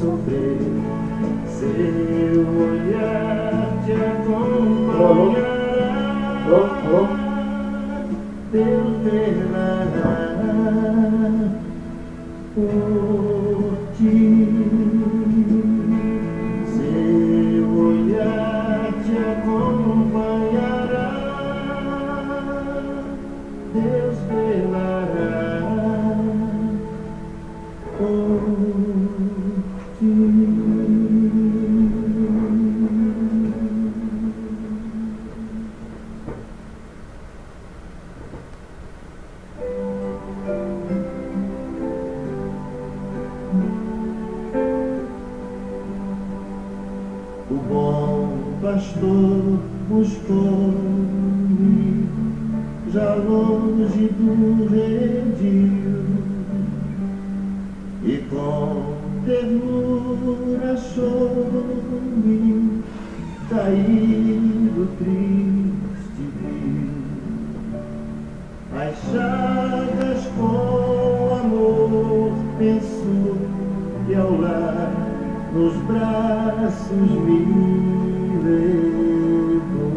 sofrer, seu olhar te acompanhará. Deus velará por ti. Seu olhar te acompanhará. Deus velará por ti. O bom pastor buscou-me já longe do redil, e com ternura achou-me caído, triste viu as chagas com amor, pensou e ao lar nos braços me levou.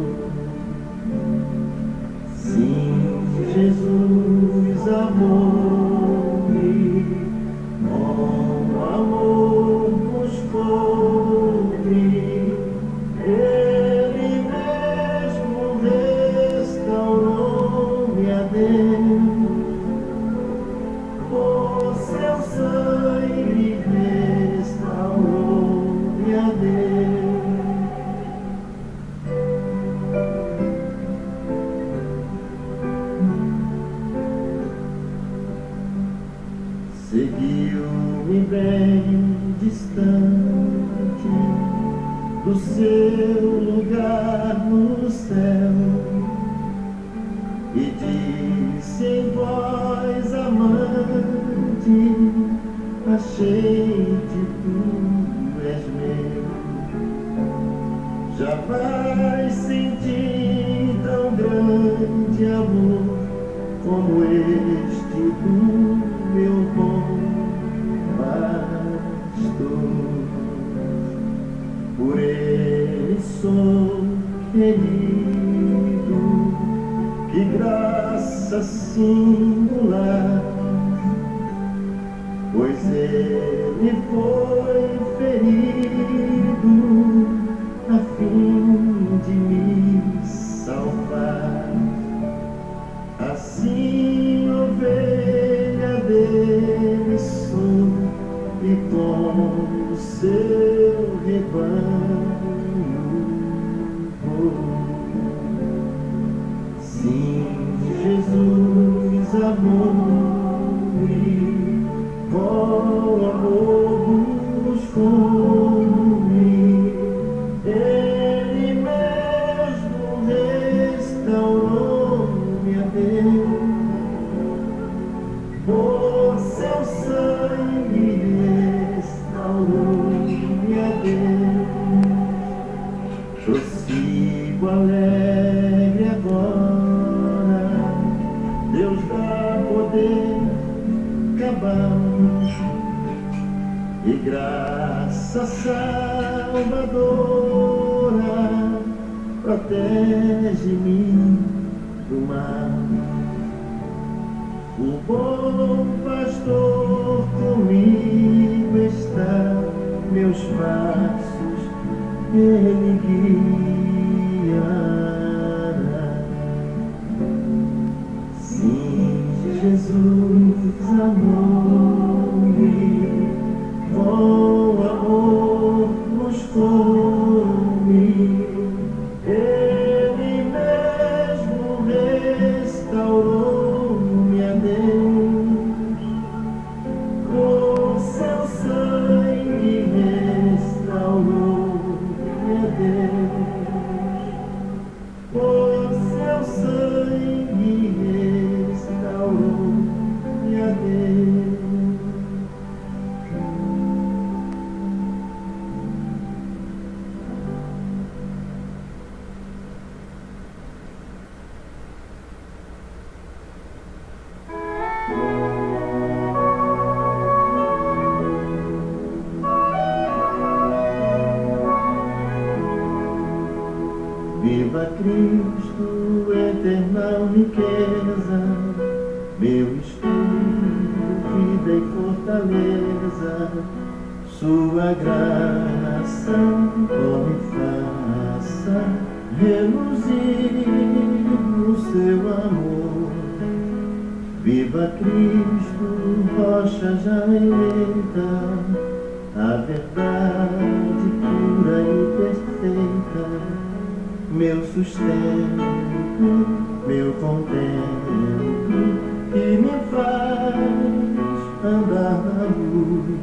Sim, Jesus amou-me, com amor buscou-me, Ele mesmo restaurou-me a Deus, por seu sangue restaurou-me a Deus. Seguiu-me bem distante do seu lugar no céu, e disse em voz amante: achei-te, tu és meu. Jamais senti tão grande amor como este do meu bom pastor. Por ele sou querido, que graça singular, pois ele foi ferido a fim de me salvar. Assim ovelha dele sou, e com o seu rebanho vou. Sim, Jesus amou-me, com amor buscou-me, Ele mesmo restaurou-me a Deus, por seu sangue restaurou-me a Deus. Prossigo alegre agora, Deus dá poder cabal, e graça salvadora protege-me do mal. O bom pastor comigo está, meus passos ele guiará. Sim, Jesus amou-me, com amor buscou-me, Ele mesmo restaurou-me a Deus, com seu sangue restaurou-me a Deus. Viva Cristo, eterna riqueza, meu escudo, vida e fortaleza. Sua graça, ó, me faça reluzir no seu amor. Viva Cristo, rocha já eleita, a verdade pura e perfeita, meu sustento, meu contento, que me faz andar na luz.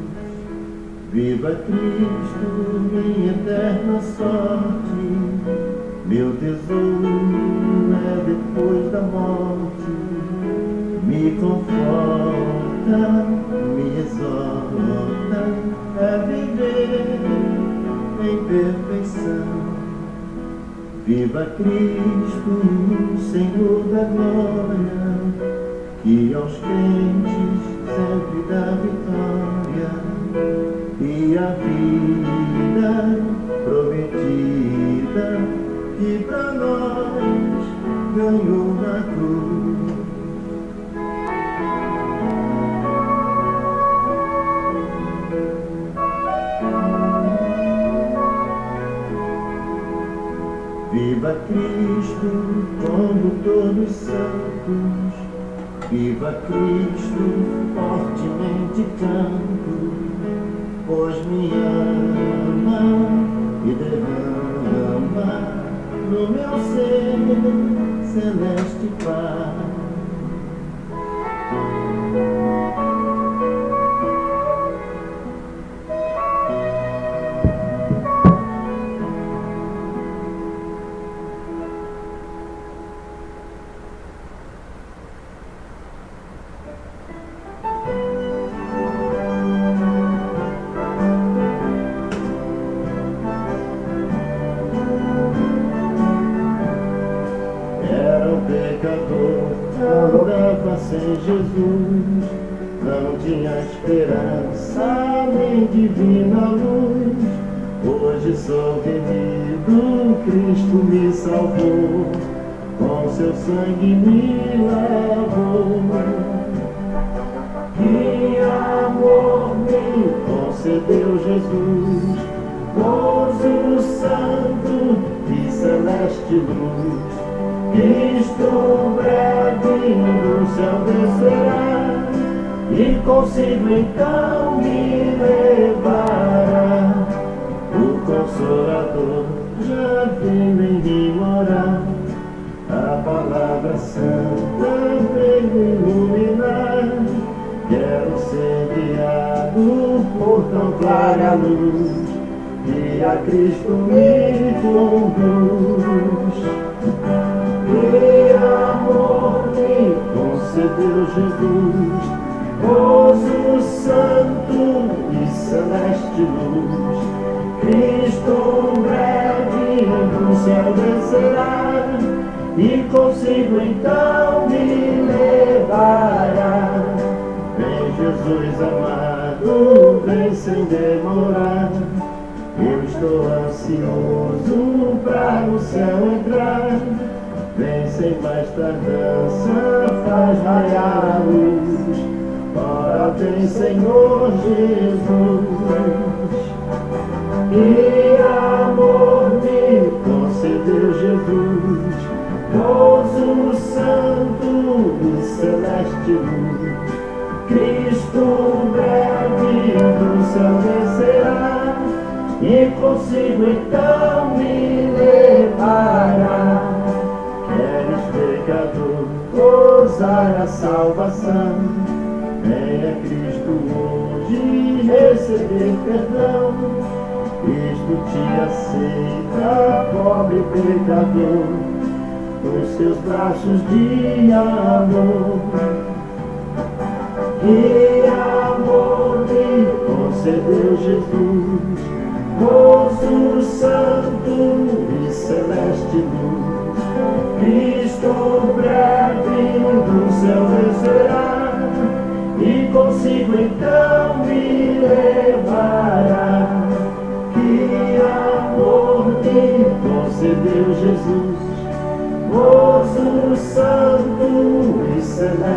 Viva Cristo, minha eterna sorte, meu tesouro é depois da morte. Me conforta, me exorta a viver em perfeição. Viva Cristo, Senhor da glória, que aos crentes sempre dá vitória, e a vida prometida que pra nós ganhou na cruz. Viva Cristo, condutor dos santos, viva Cristo, fortemente canto, pois me ama e derrama no meu ser celeste paz. Pecador, andava sem Jesus, não tinha esperança nem divina luz. Hoje sou remido, Cristo me salvou, com seu sangue me lavou. Que amor me concedeu Jesus, gozo santo e celeste luz. Cristo breve do céu descerá, e consigo então me levará. O Consolador já veio em mim morar, a palavra santa veio iluminar. Quero ser guiado por tão clara luz, e a Cristo me conduz. Que amor me concedeu Jesus, gozo santo e celeste luz. Cristo breve do céu descerá, e consigo então me levará. Vem Jesus amado, vem sem demorar, eu estou ansioso pra no céu entrar. Vem sem mais tardança, faz raiar a luz. Ora vem, Senhor Jesus. Que amor me concedeu Jesus, gozo santo e celeste luz. Cristo breve do céu descerá, e consigo então me levará. Queres, pecador, gozar a salvação? Venha Cristo hoje receber perdão. Cristo te aceita, pobre pecador, nos seus braços de amor. Que amor me concedeu Jesus, gozo santo e celeste luz. Cristo breve do céu descerá, e consigo então me levará. Que amor me concedeu Jesus,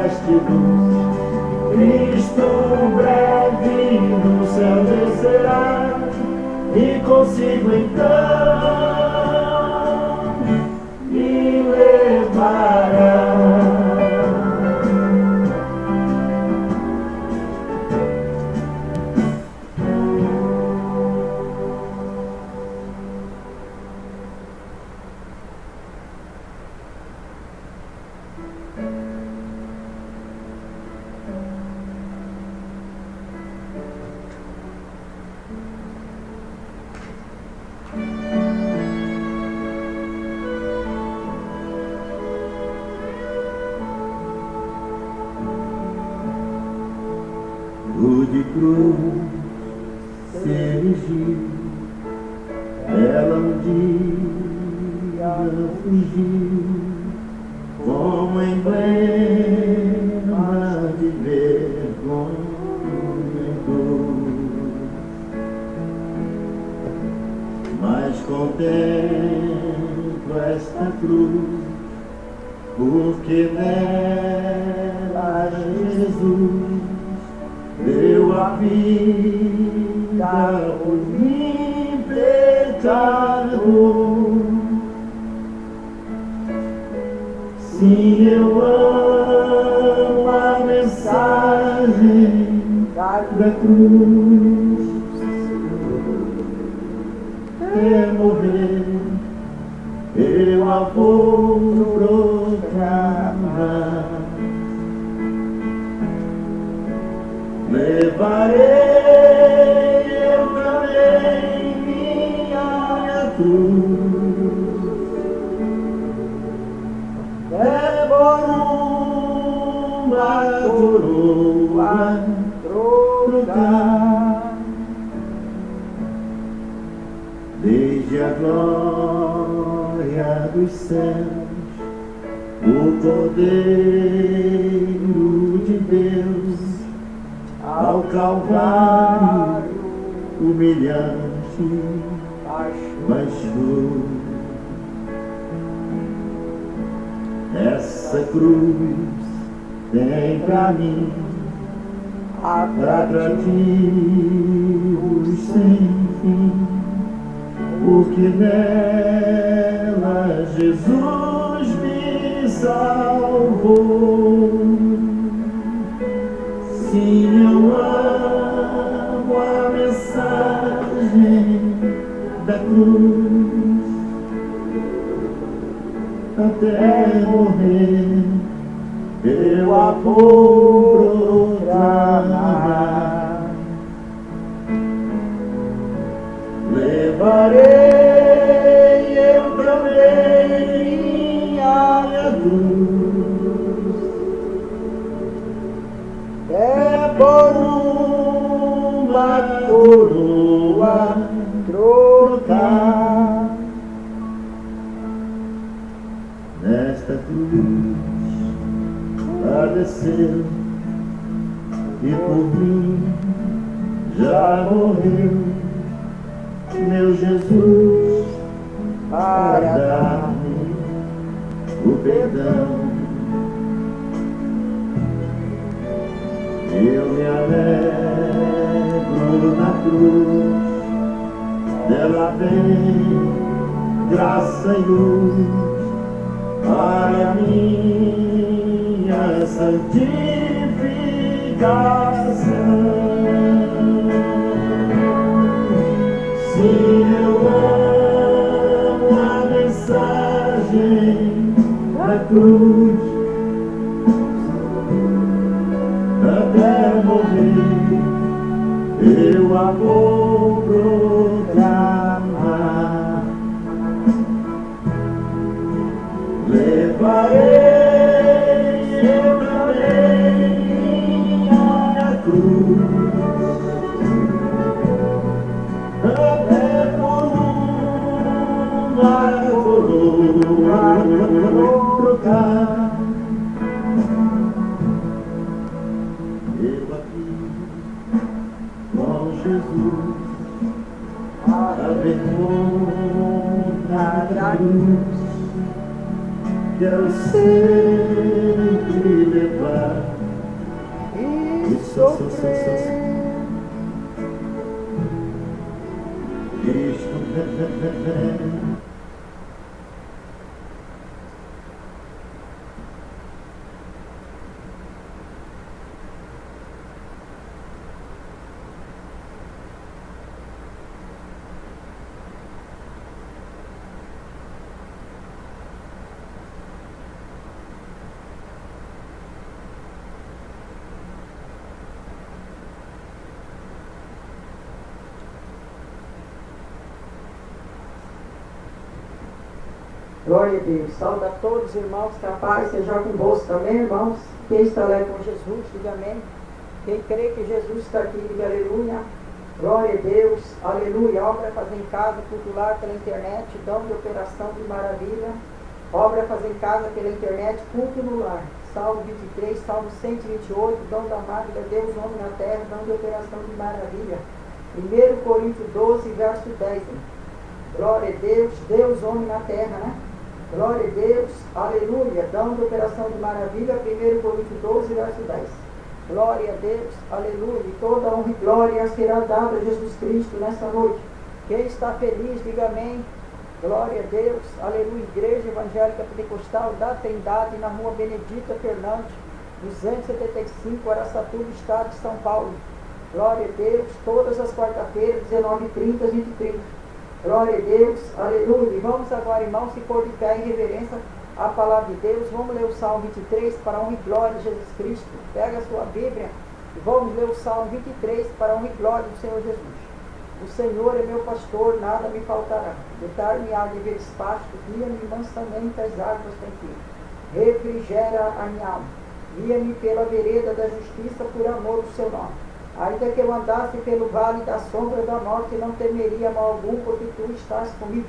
deste luz. Cristo breve do céu descerá e consigo então me levará. De cruz se erigiu, ela um dia fugiu, como emblema de vergonha e dor. Mas contemplo esta cruz, porque nela Jesus deu a vida por mim, pecador. Sim, eu amo a mensagem da cruz. Até morrer eu a vou proclamar. Levarei eu também minha cruz, é por uma coroa trocar. Desde a glória dos céus, o Cordeiro de Deus ao Calvário humilhante baixou. Essa cruz tem pra mim atrativos sem fim, porque nela Jesus me salvou. Sim, eu amo a mensagem da cruz, até morrer eu a vou proclamar. Levarei eu também minha cruz, é por uma coroa trocar. Nesta cruz padeceu e por mim já morreu meu Jesus para dar-me o perdão. Eu me alegro na cruz, dela vem graça e luz para minha santificação. Sim, eu amo a mensagem da cruz, até morrer eu a vou proclamar. Levarei eu também minha cruz, até por uma coroa trocar. Eu aqui com Jesus, a vergonha da cruz, quero sempre levar sofrer. Cristo Glória a Deus. Saúde a todos, irmãos, que a paz seja convosco também, irmãos. Quem está lá com Jesus, diga amém. Quem crê que Jesus está aqui, diga aleluia. Glória a Deus, aleluia. Obra fazer em casa, culto lar pela internet, dom de operação de maravilha. Obra fazer em casa pela internet, culto no lar. Salmo 23, Salmo 128, dom da máquina, Deus, homem na terra, dom de operação de maravilha. 1 Coríntios 12, verso 10. Glória a Deus, Deus, homem na terra, né? Glória a Deus, aleluia, dando operação de maravilha, 1 Coríntios 12, verso 10. Glória a Deus, aleluia, e toda honra e glória será dada a Jesus Cristo nessa noite. Quem está feliz, diga amém. Glória a Deus, aleluia, Igreja Evangélica Pentecostal da Trindade, na rua Benedita Fernandes, 275, Araçatuba, estado de São Paulo. Glória a Deus, todas as quarta-feiras, 19h30, 20h30. Glória a Deus, aleluia. E vamos agora, irmãos, se pôr de pé em reverência à palavra de Deus. Vamos ler o Salmo 23 para a honra e glória de Jesus Cristo. Pega a sua Bíblia e vamos ler o Salmo 23 para a honra e glória do Senhor Jesus. O Senhor é meu pastor, nada me faltará. Deitar-me-á de ver espaço, guia-me mansamente às águas tranquilas. Refrigera a minha alma. Guia-me pela vereda da justiça por amor do seu nome. Ainda que eu andasse pelo vale da sombra da morte, não temeria mal algum, porque tu estás comigo.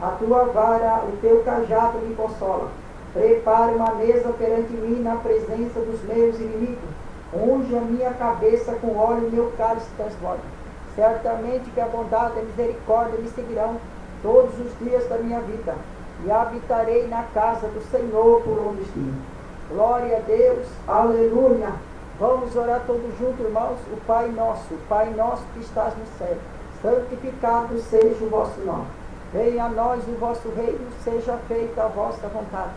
A tua vara, o teu cajado me consola. Prepara uma mesa perante mim na presença dos meus inimigos. Unge a minha cabeça com óleo e meu cálice transborda. Certamente que a bondade e a misericórdia me seguirão todos os dias da minha vida. E habitarei na casa do Senhor por longos dias. Glória a Deus, aleluia. Vamos orar todos juntos, irmãos. O Pai nosso que estás no céu, santificado seja o vosso nome. Venha a nós o vosso reino, seja feita a vossa vontade,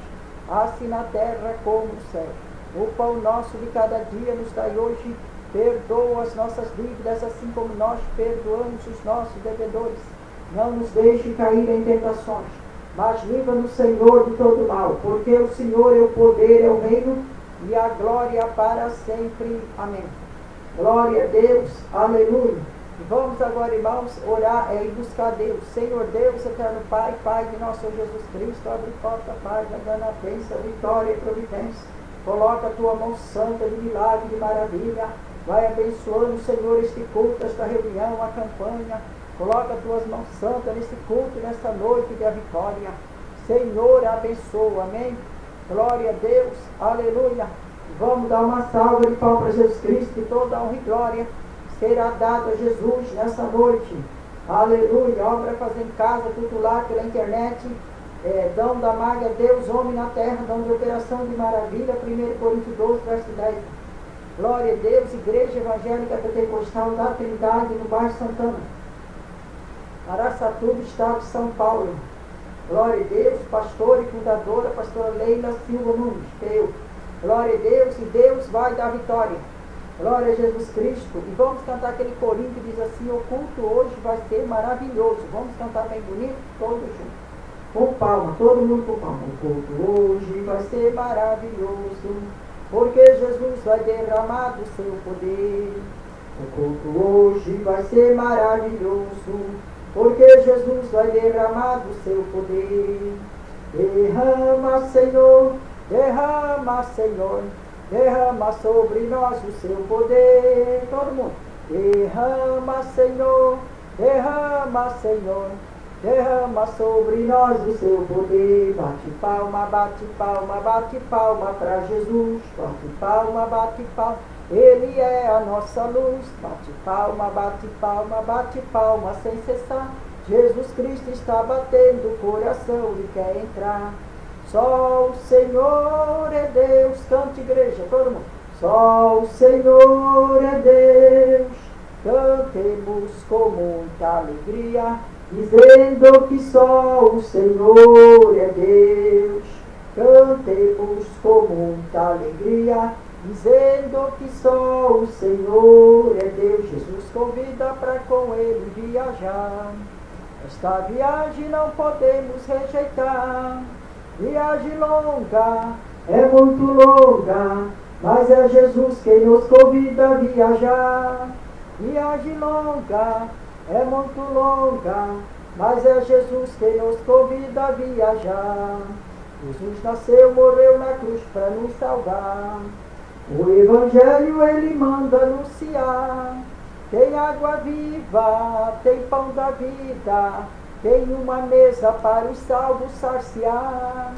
assim na terra como no céu. O pão nosso de cada dia nos dai hoje. Perdoa as nossas dívidas, assim como nós perdoamos os nossos devedores. Não nos deixe cair em tentações, mas livra-nos, Senhor, de todo mal, porque o Senhor é o poder, é o reino e a glória para sempre. Amém. Glória a Deus, aleluia. E vamos agora, irmãos, orar e buscar Deus. Senhor Deus, eterno Pai, Pai de nosso Senhor Jesus Cristo, abre porta, Pai, dando a bênção, vitória e providência. Coloca a tua mão santa de milagre, de maravilha. Vai abençoando, Senhor, este culto, esta reunião, a campanha. Coloca as tuas mãos santas nesse culto, nesta noite de vitória. Senhor, abençoa, amém. Glória a Deus, aleluia. Vamos dar uma salva de palmas para Jesus Cristo, que toda a honra e glória será dada a Jesus nessa noite. Aleluia. Obra fazer em casa, culto lá pela internet. Dom da Maga, Deus, homem na terra, dom de operação de maravilha, 1 Coríntios 12, verso 10. Glória a Deus, Igreja Evangélica Pentecostal da Trindade, no bairro Santana, Araçatuba, estado de São Paulo. Glória a Deus, pastor e fundadora, pastora Leila Silva Nunes, eu. Glória a Deus, e Deus vai dar vitória. Glória a Jesus Cristo. E vamos cantar aquele corinho que diz assim: o culto hoje vai ser maravilhoso. Vamos cantar bem bonito, todos juntos. Com palma, todo mundo com palma. O culto hoje vai ser maravilhoso, porque Jesus vai derramar do seu poder. O culto hoje vai ser maravilhoso, porque Jesus vai derramar do seu poder. Derrama, Senhor, derrama, Senhor, derrama sobre nós o seu poder. Todo mundo. Derrama, Senhor, derrama, Senhor, derrama sobre nós o seu poder. Bate palma, bate palma, bate palma para Jesus. Bate palma, bate palma, Ele é a nossa luz. Bate palma, bate palma, bate palma sem cessar. Jesus Cristo está batendo o coração e quer entrar. Só o Senhor é Deus. Cante, igreja, todo mundo. Só o Senhor é Deus, cantemos com muita alegria, dizendo que só o Senhor é Deus. Cantemos com muita alegria, dizendo que só o Senhor é Deus. Jesus convida para com Ele viajar. Esta viagem não podemos rejeitar. Viagem longa, é muito longa, mas é Jesus quem nos convida a viajar. Viagem longa, é muito longa, mas é Jesus quem nos convida a viajar. Jesus nasceu, morreu na cruz para nos salvar. O Evangelho ele manda anunciar. Tem água viva, tem pão da vida, tem uma mesa para os salvos saciar.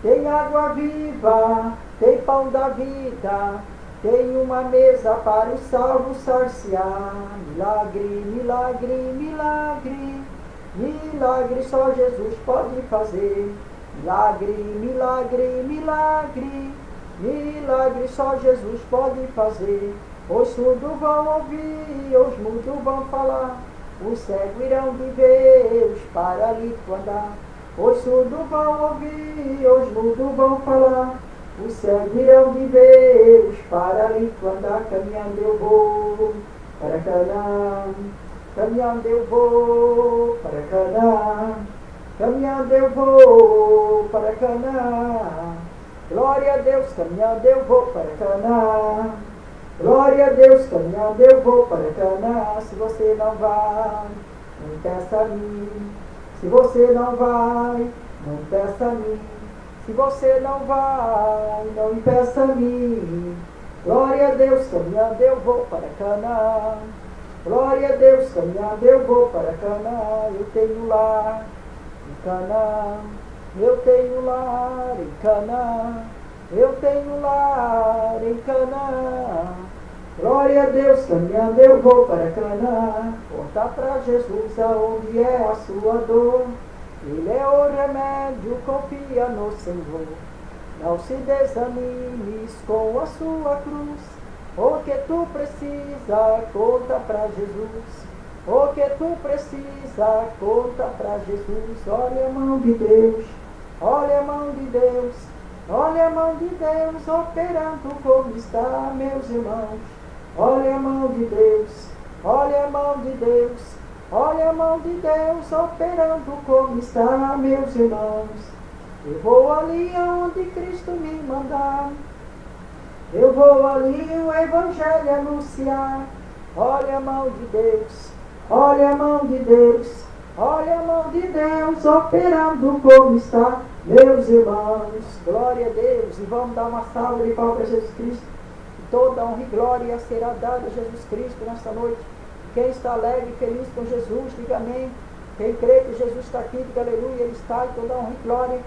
Tem água viva, tem pão da vida, tem uma mesa para os salvos saciar. Milagre, milagre, milagre, milagre só Jesus pode fazer. Milagre, milagre, milagre, milagre só Jesus pode fazer. Os surdos vão ouvir, os mudos vão falar, os cegos irão de ver, os paralíticos andar. Os surdos vão ouvir, os mudos vão falar, os cegos irão de ver, os paralíticos andar. Caminhando eu vou para Canaã, caminhando eu vou para Canaã, caminhando eu vou para Canaã. Glória a Deus, caminhando eu vou para Canaã. Glória a Deus, caminhando eu vou para Canaã. Se você não vai, não peça a mim. Se você não vai, não peça a mim. Se você não vai, não me peça a mim. Glória a Deus, caminhando eu vou para Canaã. Glória a Deus, caminhando eu vou para Canaã. Eu tenho lar em Canaã. Eu tenho lar em Canaã. Eu tenho lar em Canaã. Glória a Deus, caminhando eu vou para Canaã. Conta para Jesus aonde é a sua dor. Ele é o remédio, confia no Senhor. Não se desanimes com a sua cruz. O que tu precisa, conta para Jesus. O que tu precisa, conta para Jesus. Olha a mão de Deus, olha a mão de Deus. Olha a mão de Deus operando como está, meus irmãos. Olha a mão de Deus, olha a mão de Deus. Olha a mão de Deus operando como está, meus irmãos. Eu vou ali aonde Cristo me mandar. Eu vou ali o Evangelho anunciar. Olha a mão de Deus, olha a mão de Deus. Olha a mão de Deus operando como está, meus irmãos. Glória a Deus. E vamos dar uma salva de palmas para Jesus Cristo. E toda honra e glória será dada a Jesus Cristo nesta noite. Quem está alegre e feliz com Jesus, diga amém. Quem crê que Jesus está aqui, diga aleluia, Ele está. E toda honra e glória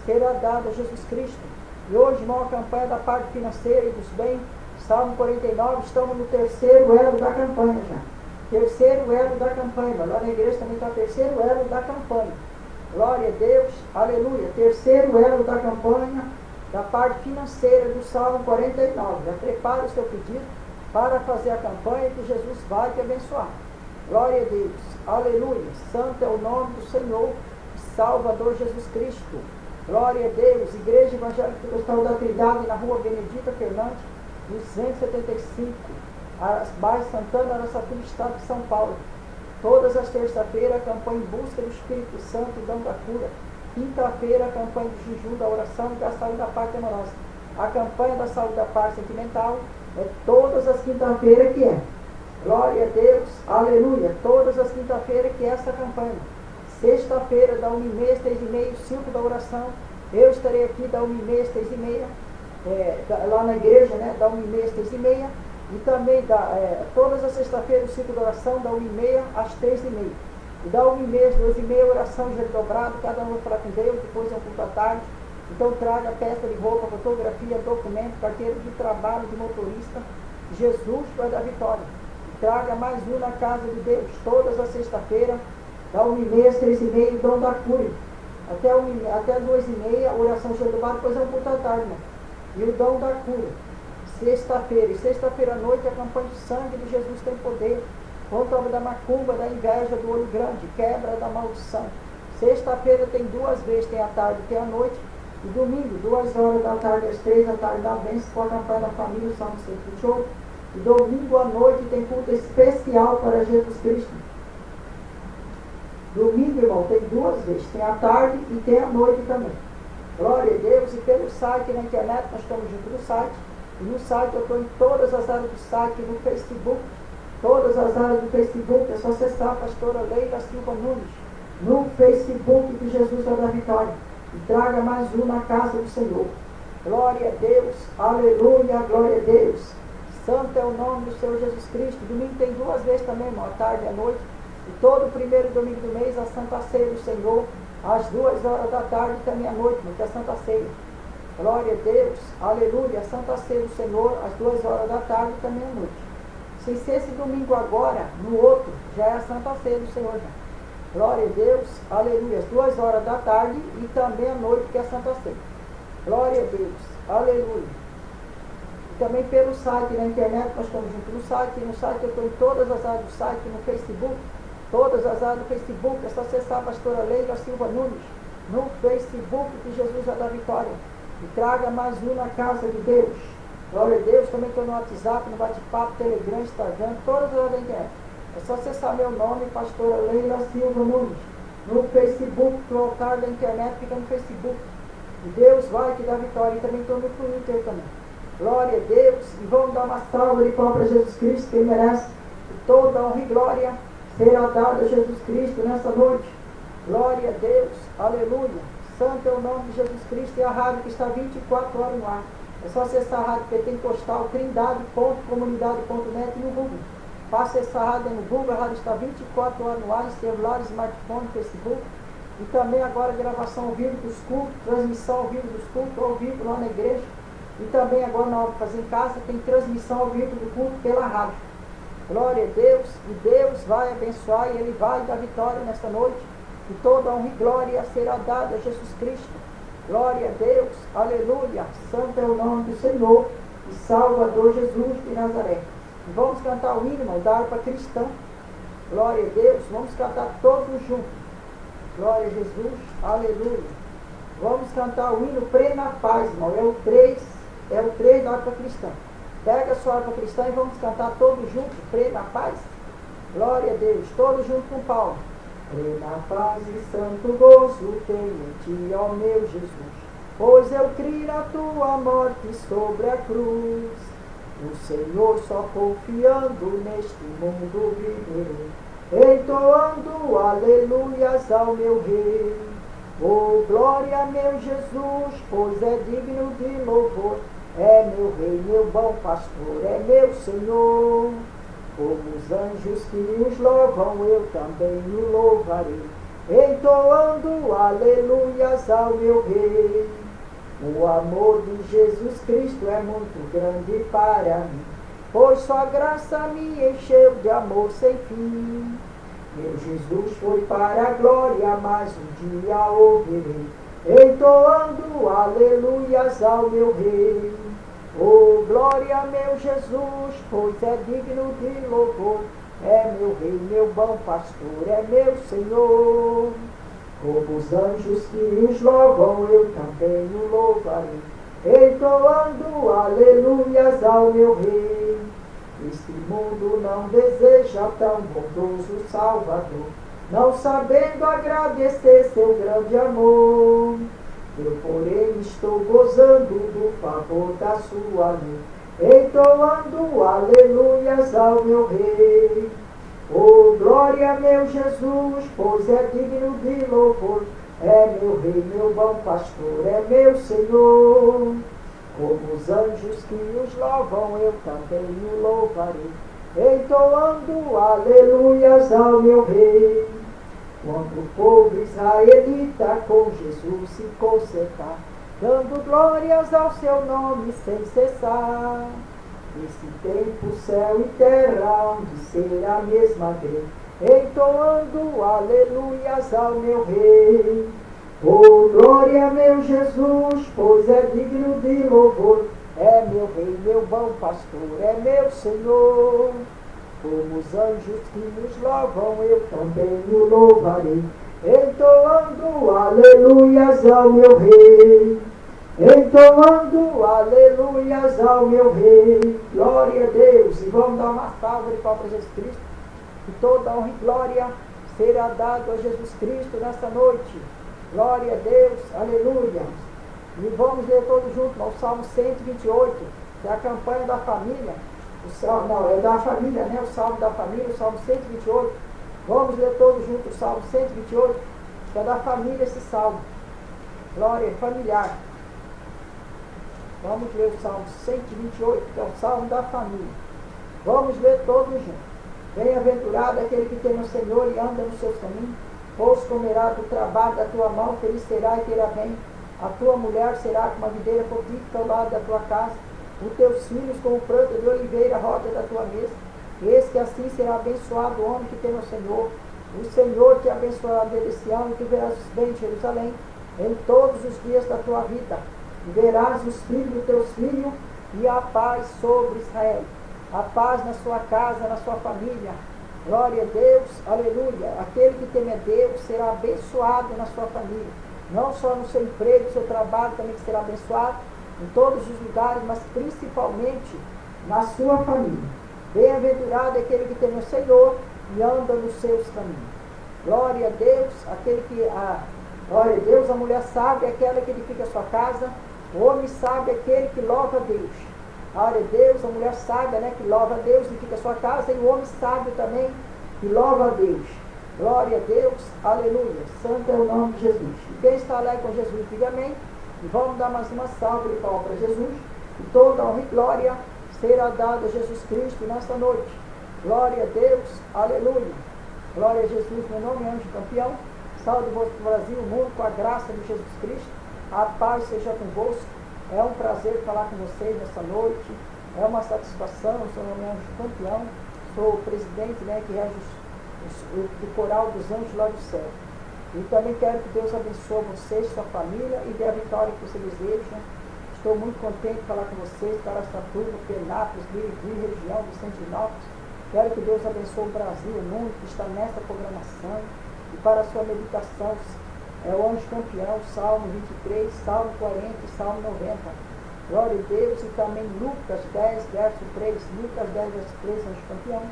será dada a Jesus Cristo. E hoje, irmão, a campanha da parte financeira e dos bens, Salmo 49, estamos no terceiro elo da campanha já. Terceiro elo da campanha. Lá na igreja também está o terceiro elo da campanha. Glória a Deus, aleluia. Terceiro elo da campanha, da parte financeira do Salmo 49. Já prepara o seu pedido para fazer a campanha que Jesus vai te abençoar. Glória a Deus, aleluia. Santo é o nome do Senhor, Salvador Jesus Cristo. Glória a Deus. Igreja Evangélica Pentecostal da Trindade, na rua Benedita Fernandes, 275. Bairro Santana, Araçatuba, estado de São Paulo. Todas as terças-feiras, a campanha em busca do Espírito Santo e dão da cura. Quinta-feira, a campanha de jejum da oração e da saúde da parte amorosa. A campanha da saúde da parte sentimental é todas as quinta-feiras que é. Glória a Deus, aleluia. Todas as quinta-feiras que é essa campanha. Sexta-feira, da 1h30 às 3h30, o circo da oração. Eu estarei aqui da 1h30 às 3h30, lá na igreja, né? Da 1h30 às 3h30. E também todas as sextas-feiras o ciclo de oração, da 1h30 às 3h30. E da 1h30 às 2h30, oração já dobrado, cada um vai falar com Deus, depois é um culto à tarde. Então traga peça de roupa, fotografia, documento, carteira de trabalho, de motorista. Jesus vai dar vitória. E traga mais um na casa de Deus, todas as sextas-feiras, da 1h30 às 3h30, o dom da cura. Até 2h30, oração já dobrada, depois é um culto à tarde, né? E o dom da cura. Sexta-feira, e sexta-feira à noite a campanha de sangue de Jesus tem poder. Contra a obra da macumba, da inveja, do olho grande, quebra da maldição. Sexta-feira tem 2 vezes, tem a tarde e tem a noite. E domingo, 2 horas da tarde às 3 da tarde da bênção, com a campanha da família, Salmo 128. E domingo à noite tem culto especial para Jesus Cristo. Domingo, irmão, tem 2 vezes, tem a tarde e tem a noite também. Glória a Deus. E pelo site, na internet, nós estamos juntos no site. E no site eu estou em todas as áreas do site, no Facebook. Todas as áreas do Facebook, é só acessar a pastora Leila Silva Nunes. No Facebook de Jesus da Vitória. E traga mais um na casa do Senhor. Glória a Deus, aleluia, glória a Deus. Santo é o nome do Senhor Jesus Cristo. Domingo tem 2 vezes também, irmão, à tarde e à noite. E todo primeiro domingo do mês, a Santa Ceia do Senhor, às 2 horas da tarde e também à noite, irmão, que é a Santa Ceia. Glória a Deus, aleluia, a Santa Ceia do Senhor, às 2 horas da tarde e também à noite. Se esse domingo agora, no outro, já é a Santa Ceia do Senhor, já. Glória a Deus, aleluia, às 2 horas da tarde e também à noite, que é a Santa Ceia. Glória a Deus, aleluia. E também pelo site, na internet, nós estamos juntos no site. E no site eu estou em todas as áreas do site, no Facebook. Todas as áreas do Facebook, é só acessar a pastora Leila Silva Nunes. No Facebook de Jesus da Vitória. E traga mais um na casa de Deus. Glória a Deus, também estou no WhatsApp, no bate-papo, Telegram, Instagram, todas as áreas da internet. É só acessar meu nome, pastora Leila Silva Nunes. No Facebook, o altar da internet fica no Facebook. E Deus vai te dar vitória. E também estou no Twitter também. Glória a Deus. E vamos dar uma salva de palmas para Jesus Cristo, que Ele merece. E toda honra e glória será dada a Jesus Cristo nessa noite. Glória a Deus. Aleluia. Santo é o nome de Jesus Cristo. E a rádio que está 24 horas no ar. É só acessar a rádio Pentecostal, trindade.comunidade.net e no Google. Passa essa rádio no Google, a rádio está 24 horas no ar, em celular, smartphone, Facebook. E também agora gravação ao vivo dos cultos, transmissão ao vivo dos cultos, ao vivo lá na igreja. E também agora na hora de fazer em casa, tem transmissão ao vivo do culto pela rádio. Glória a Deus, e Deus vai abençoar e Ele vai dar vitória nesta noite. E toda honra e glória será dada a Jesus Cristo. Glória a Deus, aleluia, santo é o nome do Senhor e Salvador Jesus de Nazaré. E vamos cantar o hino, irmão, da harpa cristã. Glória a Deus, vamos cantar todos juntos. Glória a Jesus, aleluia. Vamos cantar o hino Plena Paz, irmão, é o 3 da harpa cristã. Pega a sua harpa cristã e vamos cantar todos juntos, Plena Paz. Glória a Deus, todos juntos com Paulo. Plena paz e santo gozo tenho em ti, ó meu Jesus, pois eu criei na tua morte sobre a cruz. No Senhor só confiando neste mundo viverei, entoando aleluias ao meu Rei. Oh, glória meu Jesus, pois é digno de louvor, é meu Rei, meu bom pastor, é meu Senhor. Como os anjos que os louvam, eu também o louvarei, entoando aleluias ao meu Rei. O amor de Jesus Cristo é muito grande para mim, pois sua graça me encheu de amor sem fim. Meu Jesus foi para a glória, mas um dia o verei, entoando aleluias ao meu Rei. Oh, glória meu Jesus, pois é digno de louvor, é meu Rei, meu bom pastor, é meu Senhor. Como os anjos que os louvam, eu também o louvarei, entoando aleluias ao meu Rei. Este mundo não deseja tão bondoso Salvador, não sabendo agradecer seu grande amor. Eu, porém, estou gozando do favor da sua lei, entoando aleluias ao meu Rei. Oh, glória meu Jesus, pois é digno de louvor, é meu Rei, meu bom pastor, é meu Senhor. Como os anjos que os louvam, eu também o louvarei, entoando aleluias ao meu Rei. Quando o povo israelita com Jesus se consertar, dando glórias ao seu nome sem cessar, nesse tempo céu e terra hão de ser a mesma vez, entoando aleluias ao meu Rei. Oh, glória meu Jesus, pois é digno de louvor, É meu rei, meu bom pastor, é meu Senhor. Como os anjos que nos louvam, eu também o louvarei, entoando aleluias ao meu rei, entoando aleluias ao meu rei. Glória a Deus. E vamos dar uma salva de palmas para Jesus Cristo. E toda honra e glória será dado a Jesus Cristo nesta noite. Glória a Deus, aleluia. E vamos ler todos juntos o Salmo 128, que é a campanha da família. É da família, né? O Salmo da família, o Salmo 128. Vamos ler todos juntos o Salmo 128, que é da família esse salmo. Glória, familiar. Vamos ler o Salmo 128, que é o Salmo da família. Vamos ler todos juntos. Bem-aventurado aquele que teme o Senhor e anda nos seus caminhos, pois comerá do trabalho da tua mão, feliz será e terá bem. A tua mulher será como uma videira frutífera ao lado da tua casa, os teus filhos como planta de oliveira à roda da tua mesa. Eis que assim será abençoado o homem que teme o Senhor. O Senhor te abençoará desde Sião, e tu verás os bens de Jerusalém em todos os dias da tua vida. E verás os filhos dos teus filhos e a paz sobre Israel. A paz na sua casa, na sua família. Glória a Deus, aleluia. Aquele que teme a Deus será abençoado na sua família. Não só no seu emprego, no seu trabalho também que será abençoado, em todos os lugares, mas principalmente na sua família. Bem-aventurado é aquele que teme o Senhor e anda nos seus caminhos. Glória a Deus, glória a Deus, a mulher sábia é aquela que edifica a sua casa, o homem sábio é aquele que louva a Deus. Glória a Deus, a mulher sábia, né, que louva a Deus, edifica a sua casa, e o homem sábio também, que louva a Deus. Glória a Deus, aleluia. Santo é o nome de Jesus. E quem está alegre com Jesus, diga amém. E vamos dar mais uma salva de palmas para Jesus. E toda honra e glória será dada a Jesus Cristo nesta noite. Glória a Deus, aleluia. Glória a Jesus, meu nome é Anjo Campeão. Salve o vosso Brasil, o mundo, com a graça de Jesus Cristo. A paz seja convosco. É um prazer falar com vocês nessa noite. É uma satisfação. Eu sou o nome é Anjo Campeão. Sou o presidente, né, que rege do coral dos anjos lá do céu. E também quero que Deus abençoe vocês, sua família, e dê a vitória que você deseja. Estou muito contente de falar com vocês, para esta turma, Penápolis, Birigui, região, Vicentinópolis. Quero que Deus abençoe o Brasil, o mundo que está nesta programação. E para a sua meditação, é o Anjo Campeão, Salmo 23, Salmo 40 e Salmo 90. Glória a Deus. E também Lucas 10, verso 3. Lucas 10, verso 3, Anjo Campeão.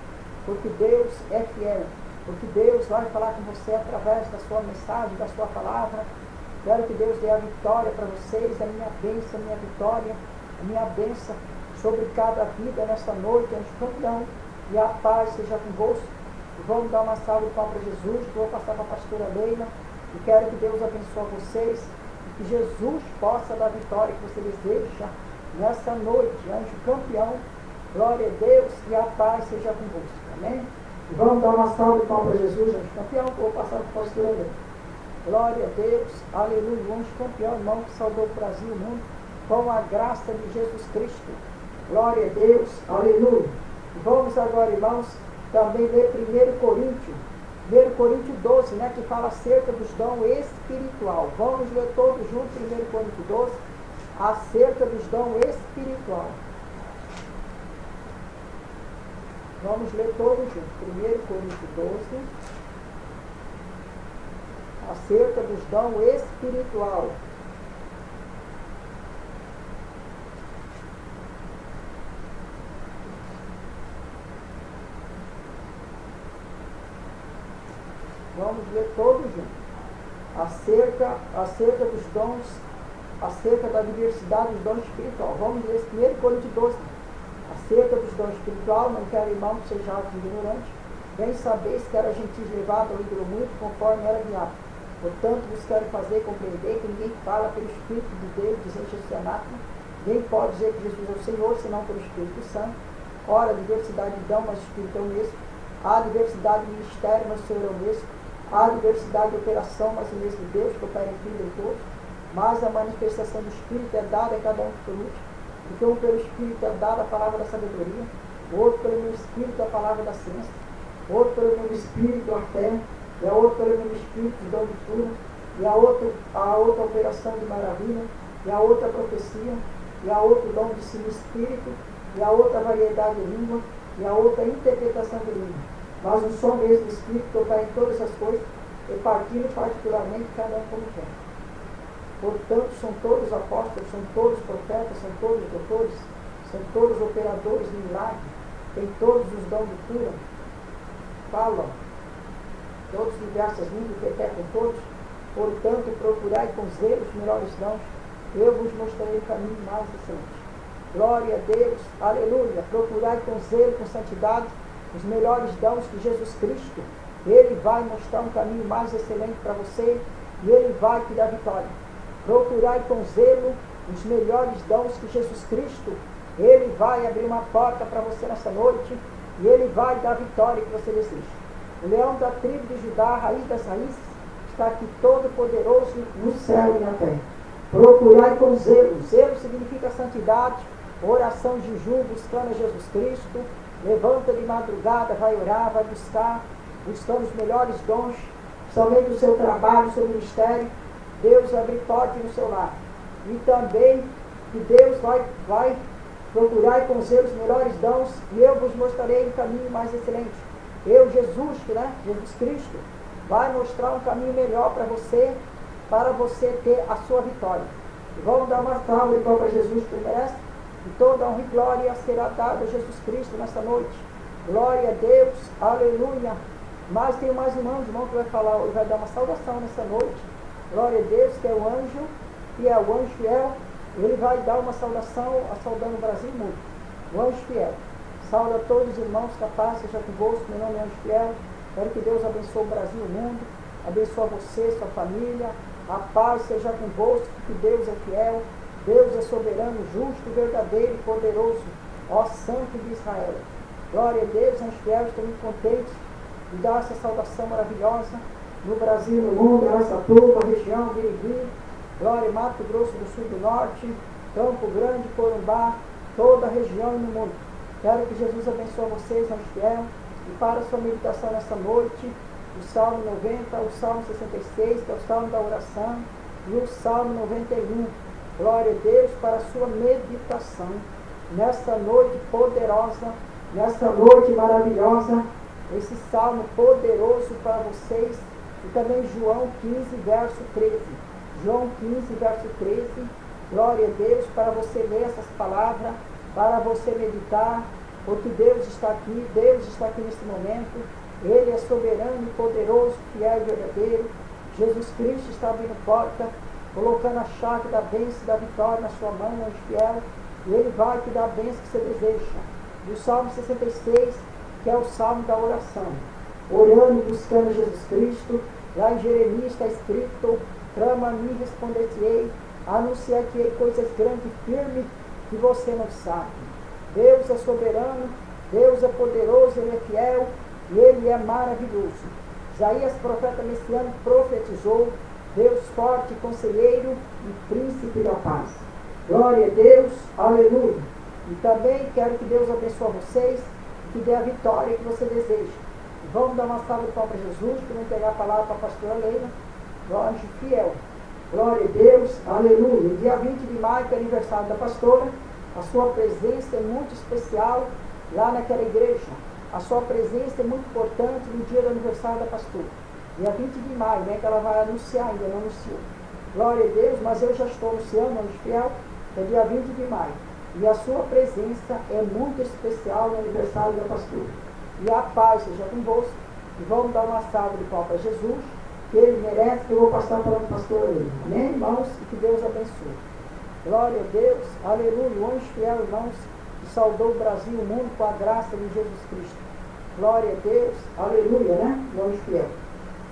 Porque Deus é fiel, porque Deus vai falar com você através da sua mensagem, da sua palavra. Quero que Deus dê a vitória para vocês, a minha bênção, a minha vitória, a minha bênção sobre cada vida nesta noite, Anjo Campeão, e a paz seja convosco. E vamos dar uma salva de palmas para Jesus, que vou passar para a pastora Leila, e quero que Deus abençoe vocês, e que Jesus possa dar a vitória que você deseja nessa noite, Anjo Campeão. Glória a Deus, e a paz seja convosco. Amém? E vamos dar uma salva de palmas para Jesus, Anjo Campeão, que eu vou passar para o pastor Leila. Glória a Deus, aleluia, o Anjo Campeão, irmão, que saudou o Brasil e o mundo, com a graça de Jesus Cristo. Glória a Deus, aleluia. E vamos agora, irmãos, também ler 1 Coríntios 12, né, que fala acerca dos dons espiritual. Vamos ler todos juntos 1 Coríntios 12, acerca dos dons espiritual. Vamos ler todos juntos. 1 Coríntios 12, acerca dos dons espiritual. Vamos ler todos juntos. Acerca dos dons, acerca da diversidade dos dons espiritual. Vamos ler 1 Coríntios 12. Acerca dos dons espiritual, não quero, irmão, que seja alto ignorante. Bem sabeis que era gentis levado ao ídolo muito, conforme era guiado. Portanto, vos quero fazer compreender que ninguém fala pelo Espírito de Deus, dizendo Jesus é anátema. Ninguém pode dizer que Jesus é o Senhor, senão pelo Espírito Santo. Ora, diversidade de dom, mas o Espírito é o mesmo. Há diversidade de ministério, mas o Senhor é o mesmo. Há diversidade de operação, mas o mesmo Deus que opera em tudo e em todos. Mas a manifestação do Espírito é dada a cada um por último. Porque um pelo Espírito é dada a palavra da sabedoria, o outro pelo meu Espírito a palavra da ciência, o outro pelo meu Espírito a fé, e a outra pelo meu Espírito o dom de cura, e a outra operação de maravilha, e a outra a profecia, e a outro dom de ensino espírito, e a outra variedade de língua, e a outra interpretação de língua. Mas um só mesmo Espírito tocar em todas as coisas, repartindo particularmente cada um como quer. Portanto, são todos apóstolos, são todos profetas, são todos doutores, são todos operadores de milagre, têm todos os dons de cura, falam, todos diversas línguas, interpretam todos. Portanto, procurai com zelo os melhores dons, eu vos mostrarei o caminho mais excelente. Glória a Deus, aleluia. Procurai com zelo, com santidade, os melhores dons que Jesus Cristo, Ele vai mostrar um caminho mais excelente para você e Ele vai te dar vitória. Procurai com zelo os melhores dons que Jesus Cristo, Ele vai abrir uma porta para você nessa noite e Ele vai dar a vitória que você deseja. O leão da tribo de Judá, a raiz das raízes, está aqui todo poderoso no céu e na terra. Procurai com zelo. Zelo significa santidade, oração, jejum, buscando a Jesus Cristo. Levanta de madrugada, vai orar, vai buscar, buscando os melhores dons, somente o seu trabalho, o seu ministério. Deus abre porta no seu lar. E também que Deus vai procurar com zelo os melhores dons, e eu vos mostrarei um caminho mais excelente. Eu, Jesus Cristo, vai mostrar um caminho melhor para você ter a sua vitória. E vamos dar uma salva igual para Jesus que merece. E toda honra e glória será dada a Jesus Cristo nessa noite. Glória a Deus, aleluia. Mas tem mais um irmão que vai falar, ele vai dar uma saudação nessa noite. Glória a Deus, que é o anjo fiel. Ele vai dar uma saudação, saudando o Brasil e o mundo. O anjo fiel. Sauda a todos os irmãos, que a paz seja convosco. Meu nome é anjo fiel. Quero que Deus abençoe o Brasil e o mundo. Abençoe você, sua família. A paz seja convosco, que Deus é fiel. Deus é soberano, justo, verdadeiro e poderoso. Ó Santo de Israel. Glória a Deus, anjo fiel. Estou muito contente de dar essa saudação maravilhosa no Brasil e no mundo, Araçatuba, região, Birigui, Glória, Mato Grosso do Sul e do Norte, Campo Grande, Corumbá, toda a região e no mundo. Quero que Jesus abençoe vocês, anjo fiel, e para a sua meditação nessa noite, o Salmo 90, o Salmo 66, que é o Salmo da oração, e o Salmo 91. Glória a Deus para a sua meditação nessa noite poderosa, nessa noite maravilhosa, esse Salmo poderoso para vocês, e também João 15, verso 13. João 15, verso 13. Glória a Deus para você ler essas palavras, para você meditar, porque Deus está aqui nesse momento. Ele é soberano e poderoso, fiel e verdadeiro. Jesus Cristo está abrindo porta, colocando a chave da bênção e da vitória na sua mão, anjo fiel, e Ele vai te dar a bênção que você deseja. E o Salmo 66, que é o Salmo da oração. Orando e buscando Jesus Cristo, lá em Jeremias está escrito: clama a mim, responder-te-ei, anunciar-te-ei coisas grandes e firmes que você não sabe. Deus é soberano, Deus é poderoso, Ele é fiel e Ele é maravilhoso. Isaías, profeta messiânico, profetizou: Deus forte, conselheiro e príncipe da paz. Glória a Deus, aleluia. E também quero que Deus abençoe vocês e que dê a vitória que você deseja. E vamos dar uma salva de palmas para Jesus, que vamos entregar a palavra para a pastora Leila, do anjo fiel. Glória a Deus, aleluia. Dia 20 de maio, que é aniversário da pastora, a sua presença é muito especial lá naquela igreja. A sua presença é muito importante no dia do aniversário da pastora. Dia 20 de maio, que ela vai anunciar, ainda não anunciou. Glória a Deus, mas eu já estou anunciando, anjo fiel, é dia 20 de maio. E a sua presença é muito especial no aniversário da pastora. E a paz seja convosco. E vamos dar uma salva de palmas para Jesus, que Ele merece, que eu vou passar para o pastor ali. Amém, irmãos? E que Deus abençoe. Glória a Deus, aleluia. O anjo fiel, irmãos, que saudou o Brasil e o mundo com a graça de Jesus Cristo. Glória a Deus, aleluia, né? O anjo fiel.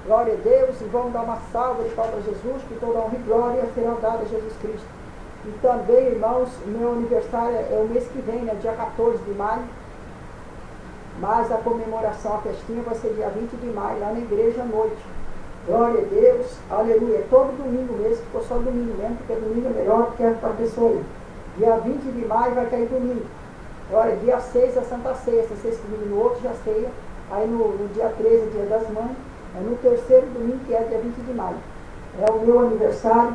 Glória a Deus, e vamos dar uma salva de palmas para Jesus, que toda honra e glória será dada a Jesus Cristo. E também, irmãos, o meu aniversário é o mês que vem, né? Dia 14 de maio. Mas a comemoração, a festinha vai ser dia 20 de maio, lá na igreja à noite. Glória a Deus, aleluia. Todo domingo mesmo, ficou só domingo mesmo, porque domingo é melhor porque é para a pessoa ir. Dia 20 de maio vai cair domingo. Olha, dia 6 é Santa Ceia, sexta domingo no outro já ceia. Aí no dia 13 é dia das mães. É no terceiro domingo, que é dia 20 de maio. É o meu aniversário.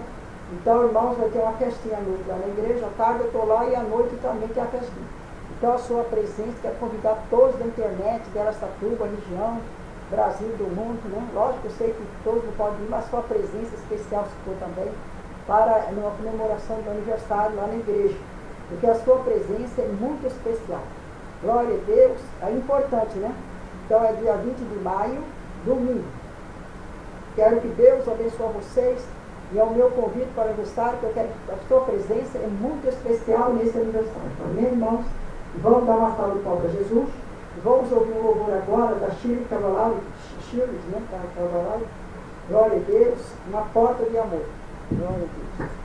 Então, irmãos, vai ter uma festinha à noite lá na igreja, à tarde eu estou lá e à noite também tem a festinha. Então, a sua presença, quero convidar todos da internet, de Aracatuba, região, Brasil, do mundo, né? Lógico, eu sei que todos não podem ir, mas a sua presença especial se for também, para uma comemoração do aniversário lá na igreja. Porque a sua presença é muito especial. Glória a Deus, é importante, né? Então, é dia 20 de maio, domingo. Quero que Deus abençoe vocês. E é o meu convite para o aniversário, que eu quero que a sua presença é muito especial nesse aniversário. Amém, irmãos? Vamos dar uma salva de palmas para Jesus. Vamos ouvir um louvor agora da Shirley Cavallari, né? Cavallari. Glória a Deus, uma porta de amor. Glória a Deus.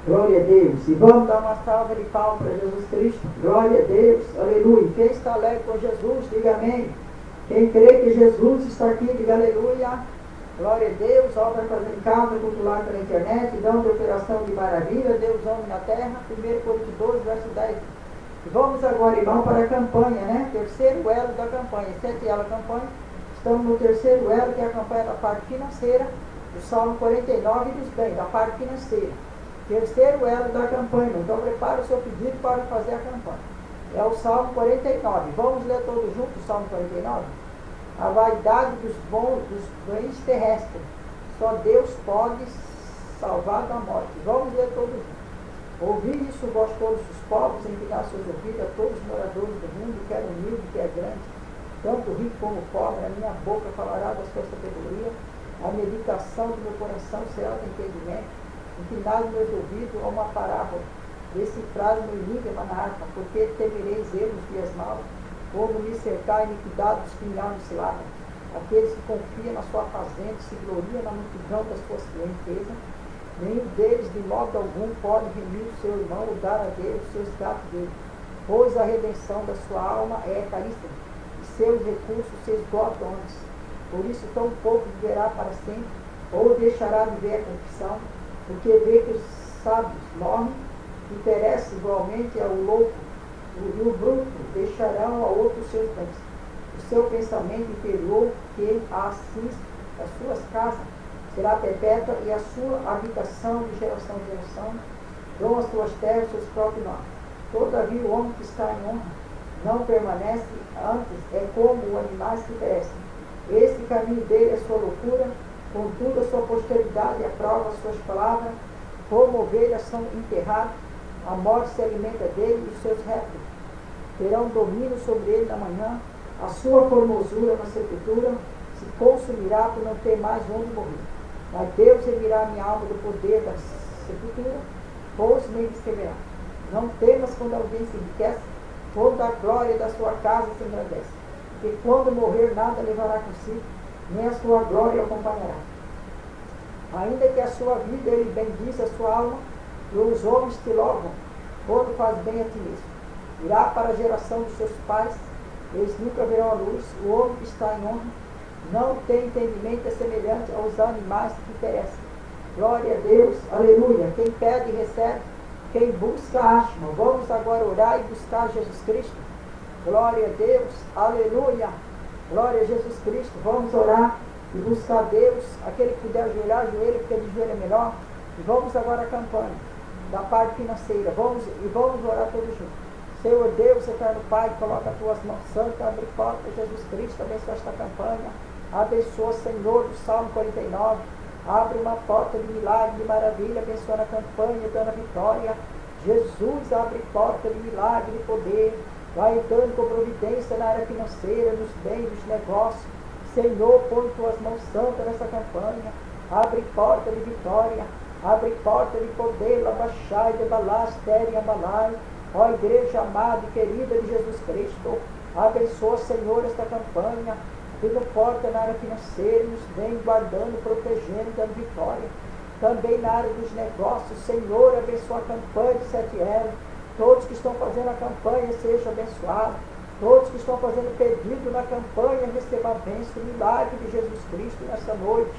Glória a Deus. E vamos dar uma salva de palmas para Jesus Cristo. Glória a Deus. Aleluia. Quem está alegre com Jesus, diga amém. Quem crê que Jesus está aqui, diga aleluia. Glória a Deus. Obra fazendo em casa, cultuar pela internet, dão de operação de maravilha, Deus homem na terra. 1 Coríntios 12, verso 10. E vamos agora, irmão, para a campanha, né? Terceiro elo da campanha. 7 elo da campanha. Estamos no terceiro elo, que é a campanha da parte financeira, do Salmo 49 e dos bens, da parte financeira. Terceiro elo da campanha. Então prepare o seu pedido para fazer a campanha. É o Salmo 49. Vamos ler todos juntos o Salmo 49? A vaidade dos bens terrestres. Só Deus pode salvar da morte. Vamos ler todos juntos. Ouvi isso, vós todos os povos, inclinar seus ouvidos a todos os moradores do mundo, quer humilde, quer grande, tanto rico como pobre, a minha boca falará da sua sabedoria, a meditação do meu coração será de entendimento. Inclinado meus ouvidos a uma parábola, decifrado no enigma na harpa, porque temereis eu nos dias maus, como me cercar a iniquidade dos que me amam se lavram. Aqueles que confiam na sua fazenda, se gloriam na multidão das suas riquezas, nenhum deles de modo algum pode remir o seu irmão ou dar a Deus o seu escape dele, pois a redenção da sua alma é caríssima, e seus recursos se esgotam antes. Por isso tão pouco viverá para sempre, ou deixará de ver a confissão, porque vê que os sábios morrem, interessa igualmente ao louco, e o bruto deixarão a outros seus bens. O seu pensamento interior, que assiste as suas casas, será perpétua, e a sua habitação de geração em geração, dão as suas terras seus próprios nomes. Todavia o homem que está em honra não permanece, antes é como os animais que perecem. Este caminho dele é sua loucura, contudo a sua posteridade aprova as suas palavras, como ovelhas são enterradas, a morte se alimenta dele e os seus répteis terão domínio sobre ele na manhã, a sua formosura na sepultura se consumirá por não ter mais onde morrer. Mas Deus remirá minha alma do poder da sepultura, pois me escreverá. Não temas quando alguém se enriquece, quando a glória da sua casa se engrandece, porque quando morrer nada levará consigo, nem a sua glória acompanhará. Ainda que a sua vida ele bendize a sua alma, e os homens te louvam, quando faz bem a ti mesmo. Irá para a geração dos seus pais, eles nunca verão a luz. O homem que está em honra não tem entendimento, é semelhante aos animais que perecem. Glória a Deus, aleluia. Quem pede, recebe, quem busca, acha. Vamos agora orar e buscar Jesus Cristo. Glória a Deus, aleluia. Glória a Jesus Cristo. Vamos orar e buscar Deus. Aquele que puder ajoelhar, ajoelha, porque de joelho é melhor. E vamos agora à campanha da parte financeira. Vamos orar todos juntos. Senhor Deus, eterno Pai, coloca as tuas mãos santas, abre porta, Jesus Cristo, abençoa esta campanha. Abençoa, Senhor, do Salmo 49. Abre uma porta de milagre, de maravilha, abençoa a campanha, dando a vitória. Jesus, abre porta de milagre, de poder. Vai entrando com providência na área financeira, nos bens, nos negócios. Senhor, põe tuas mãos santas nessa campanha. Abre porta de vitória. Abre porta de poder. Labaxai, debalás, terem, abalai. Ó igreja amada e querida de Jesus Cristo, abençoa, Senhor, esta campanha, abrindo porta na área financeira, nos bem guardando, protegendo, dando vitória. Também na área dos negócios, Senhor, abençoa a campanha de 7 todos que estão fazendo a campanha sejam abençoados, todos que estão fazendo pedido na campanha recebam a bênção, o milagre de Jesus Cristo nessa noite.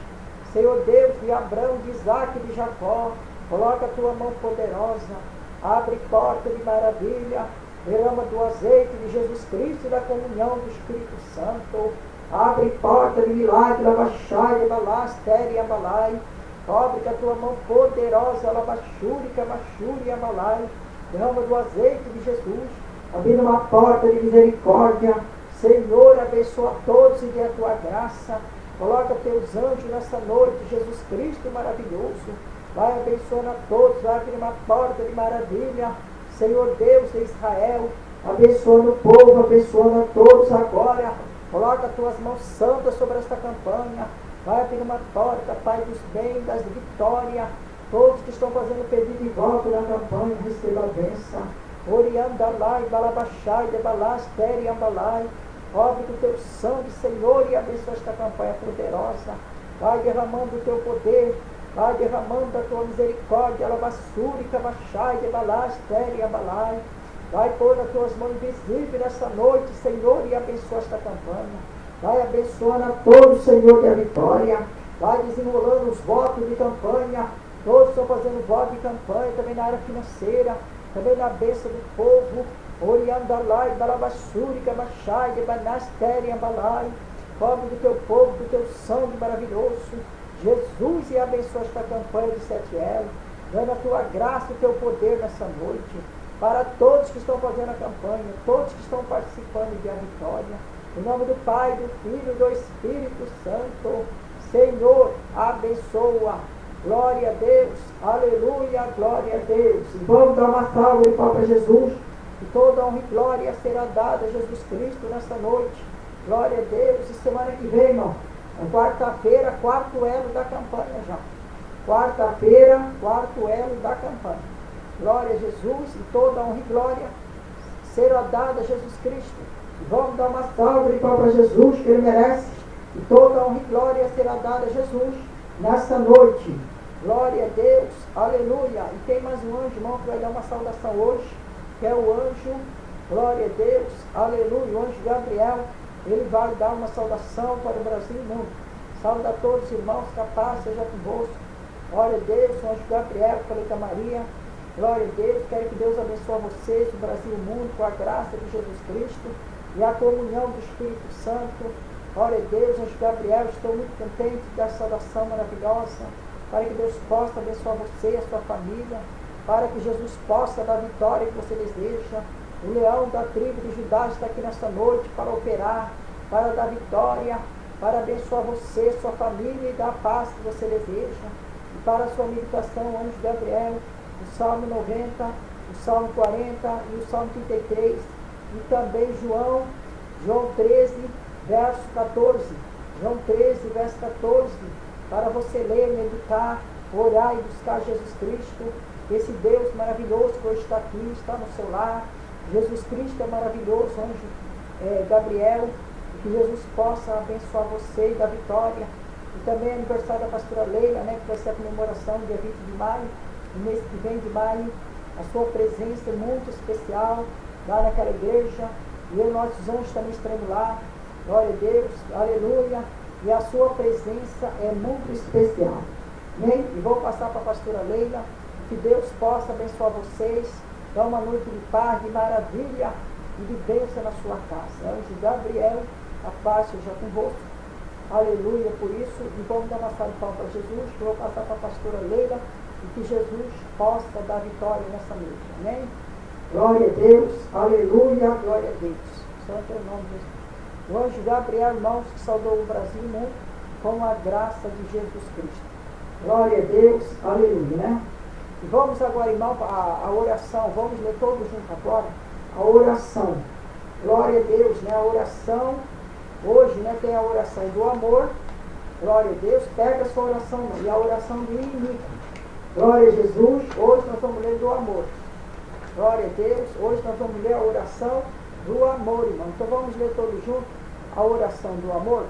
Senhor Deus, de Abraão, de Isaac e de Jacó, coloca a tua mão poderosa, abre porta de maravilha, derrama do azeite de Jesus Cristo e da comunhão do Espírito Santo, abre porta de milagre, labachai, abalai, abalai, cobre com a tua mão poderosa, labachuri, camachuri, abalai, derrama do azeite de Jesus, abrindo uma porta de misericórdia. Senhor, abençoa a todos e dê a tua graça. Coloca teus anjos nessa noite, Jesus Cristo maravilhoso. Vai abençoando a todos, vai abrir uma porta de maravilha. Senhor Deus de Israel, abençoando o povo, abençoando a todos agora. Coloca as tuas mãos santas sobre esta campanha. Vai abrir uma porta, Pai dos bens, das vitórias. Todos que estão fazendo pedido de voto na campanha, receba a bênção. Oriandalai, balabachai, debalai, teriambalai. Cobre do teu sangue, Senhor, e abençoa esta campanha poderosa. Vai derramando o teu poder, vai derramando a tua misericórdia. Alabassuri, camachai, debalai, teriambalai. Vai pôr as tuas mãos invisíveis nessa noite, Senhor, e abençoa esta campanha. Vai abençoando a todos, Senhor, e a vitória. Vai desenrolando os votos de campanha. Todos estão fazendo voto de campanha, também na área financeira, também na bênção do povo. Oriandalai, balabassuri, camachai, debanasteri, ambalai. Cobre do teu povo, do teu sangue maravilhoso. Jesus, e abençoa esta campanha de 7 elos, dando a tua graça e o teu poder nessa noite. Para todos que estão fazendo a campanha, todos que estão participando de a vitória. Em nome do Pai, do Filho e do Espírito Santo. Senhor, abençoa. Glória a Deus, aleluia, glória a Deus. E vamos dar uma salva de palmas para Jesus. E toda honra e glória será dada a Jesus Cristo nessa noite. Glória a Deus. E semana que vem, irmão, quarta-feira, 4º elo da campanha já. Quarta-feira, 4º elo da campanha. Glória a Jesus. E toda honra e glória será dada a Jesus Cristo. E vamos dar uma salva de palmas para Jesus, que Ele merece. E toda honra e glória será dada a Jesus nessa noite. Glória a Deus, aleluia. E tem mais um anjo, irmão, que vai dar uma saudação hoje, que é o anjo, glória a Deus, aleluia, o anjo Gabriel. Ele vai dar uma saudação para o Brasil e o mundo. Sauda a todos os irmãos, que a paz seja convosco. Glória a Deus, o anjo Gabriel, falei com a Maria. Glória a Deus, quero que Deus abençoe vocês, o Brasil e o mundo, com a graça de Jesus Cristo e a comunhão do Espírito Santo. Glória a Deus, anjo Gabriel, estou muito contente dessa saudação maravilhosa, para que Deus possa abençoar você e a sua família, para que Jesus possa dar a vitória que você deseja. O leão da tribo de Judá está aqui nesta noite para operar, para dar vitória, para abençoar você, sua família e dar a paz que você deseja. E para a sua meditação, anjo Gabriel, o Salmo 90, o Salmo 40 e o Salmo 33, e também João 13, verso 14, João 13, verso 14, para você ler, meditar, orar e buscar Jesus Cristo, esse Deus maravilhoso que hoje está aqui, está no seu lar. Jesus Cristo é maravilhoso, anjo Gabriel, e que Jesus possa abençoar você e dar vitória. E também é aniversário da pastora Leila, né, que vai ser a comemoração dia 20 de maio, no mês que vem de maio. A sua presença é muito especial lá naquela igreja, e nossos anjos também estaremos lá. Glória a Deus, aleluia, e a sua presença é muito especial. Amém? E vou passar para a pastora Leila, que Deus possa abençoar vocês, dar uma noite de paz, de maravilha e de bênção na sua casa. Anjo Gabriel, a paz seja convosco. Aleluia por isso. E vamos dar uma salva de palmas para Jesus, que eu vou passar para a pastora Leila, e que Jesus possa dar vitória nessa noite. Amém? Glória a Deus, aleluia, glória a Deus. Santo é o nome de Jesus. O anjo Gabriel, irmãos, que saudou o Brasil e o mundo com a graça de Jesus Cristo. Glória a Deus, aleluia, né? E vamos agora, irmão, a oração. Vamos ler todos juntos agora a oração. Glória a Deus, né? A oração, hoje, né, tem a oração do amor. Glória a Deus, pega a sua oração e a oração do inimigo. Glória a Jesus, hoje nós vamos ler do amor. Glória a Deus, hoje nós vamos ler a oração do amor, irmão. Então vamos ler todos juntos a oração do amor.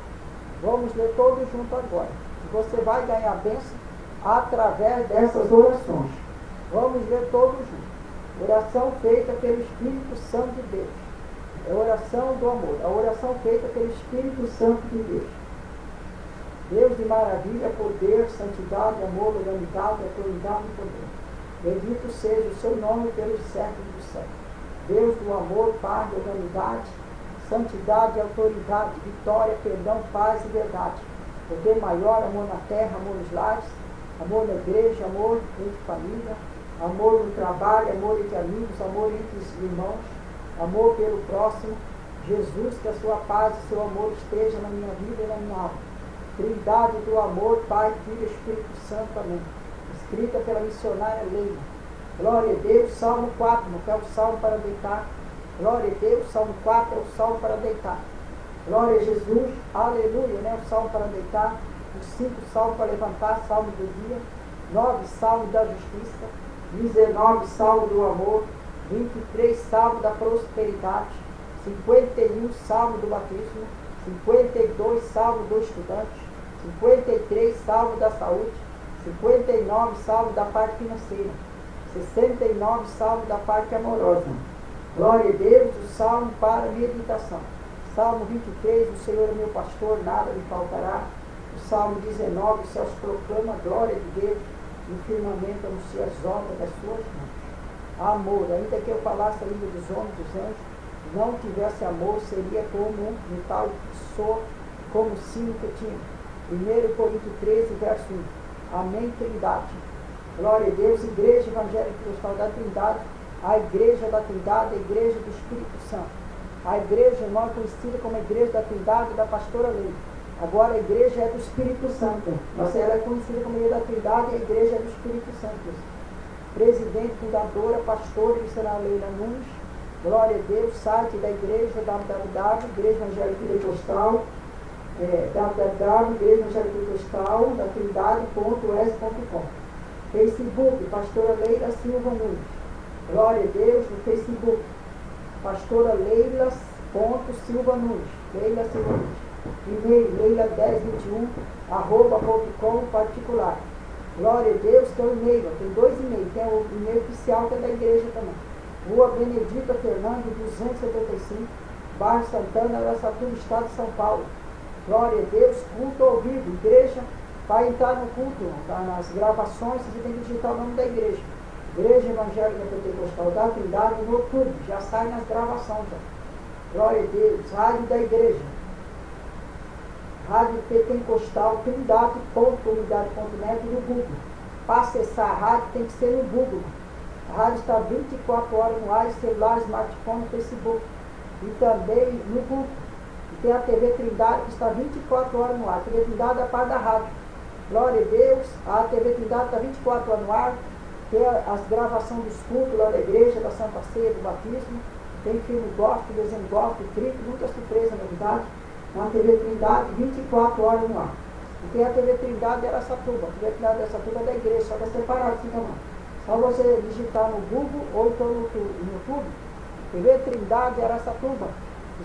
Vamos ler todos juntos agora. Você vai ganhar bênção através dessas orações. Vamos ler todos juntos. Oração feita pelo Espírito Santo de Deus. É a oração do amor. A oração feita pelo Espírito Santo de Deus. Deus de maravilha, poder, santidade, amor, legalidade, autoridade e poder. Bendito seja o seu nome pelos séculos dos séculos. Deus do amor, paz, legalidade, santidade, autoridade, vitória, perdão, paz e verdade. Poder maior, amor na terra, amor nos lares, amor na igreja, amor entre família, amor no trabalho, amor entre amigos, amor entre os irmãos, amor pelo próximo. Jesus, que a sua paz e seu amor esteja na minha vida e na minha alma. Trindade do amor, Pai, Filho e Espírito Santo, amém. Escrita pela missionária Leila. Glória a Deus, Salmo 4, que é o salmo para deitar. Glória a Deus, Salmo 4 é o salmo para deitar. Glória a Jesus, aleluia, né? O salmo para deitar. Os 5 salmos para levantar, salmo do dia. 9 salmos da justiça. 19 salmos do amor. 23 salmos da prosperidade. 51 salmos do batismo. 52 salmos do estudante. 53 salmos da saúde. 59 salmos da parte financeira. 69 salmos da parte amorosa. Glória a Deus, o salmo para meditação. Salmo 23, o Senhor é meu pastor, nada me faltará. O Salmo 19, os céus proclamam a glória de Deus, e o firmamento anuncia as obras das suas mãos. Amor, ainda que eu falasse a língua dos homens, dos anjos, não tivesse amor, seria como um metal que soa, como o sino que tinha. 1 Coríntios 13, verso 1. Amém, Trindade. Glória a Deus, Igreja Evangélica Cristã da Trindade, a Igreja da Trindade, a Igreja do Espírito Santo. A igreja não é conhecida como a Igreja da Trindade da pastora Leila. Agora a igreja é do Espírito Santo. Mas ela é conhecida como a Igreja da Trindade e a igreja é do Espírito Santo. Presidente, fundadora, pastora e missionária Leila Nunes. Glória a Deus, site da igreja, www, Igreja Evangélica Pentecostal, www, Igreja Evangélica Pentecostal, da Trindade.es.com. Facebook, pastora Leila Silva Nunes. Glória a Deus, no Facebook. Pastora Leila Silva Nunes. Leila Silva Nunes. E-mail leila1021 @com particular. Glória a Deus, tem o e-mail, tem 2 e-mails, tem o e-mail oficial que é da igreja também. Rua Benedita Fernandes 275, bairro Santana, Araçatuba, estado de São Paulo. Glória a Deus, culto ao vivo, igreja, para entrar no culto, nas gravações, você tem que digitar o nome da igreja. Igreja Evangélica Pentecostal da Trindade, no YouTube, já sai nas gravações. Já. Glória a Deus, rádio da igreja. Rádio Pentecostal, Trindade.unidade.net no Google. Para acessar a rádio tem que ser no Google. A rádio está 24 horas no ar, celular, smartphone, Facebook. E também no Google. E tem a TV Trindade que está 24 horas no ar. A TV Trindade é a parte da rádio. Glória a Deus, a TV Trindade está 24 horas no ar. Tem as gravações dos cultos lá da igreja, da Santa Ceia, do batismo. Tem filme gospel, desenho gospel, clipe, muita surpresa, novidade. Na TV Trindade, 24 horas no ar. E tem a TV Trindade de Araçatuba. A TV Trindade de Araçatuba é da igreja, só que é separado assim também. Só você digitar no Google ou então no YouTube, TV Trindade de Araçatuba.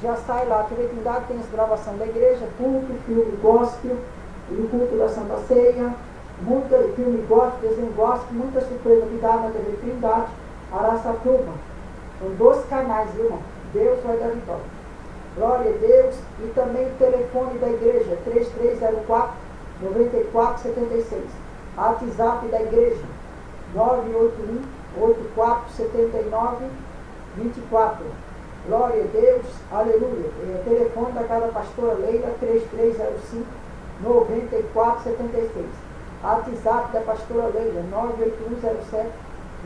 Já sai lá. A TV Trindade tem as gravações da igreja, culto, filme gospel, e o culto da Santa Ceia. Muita filme gospel, desenho gospel, muita surpresa que dá na TV Trindade, Araçatuba. São 2 canais, viu, irmão? Deus vai dar vitória. Glória a Deus. E também o telefone da igreja, 3304-9476. WhatsApp da igreja, 981-8479-24. Glória a Deus, aleluia. Telefone da casa pastora Leila, 3305-9476. WhatsApp da pastora Leila,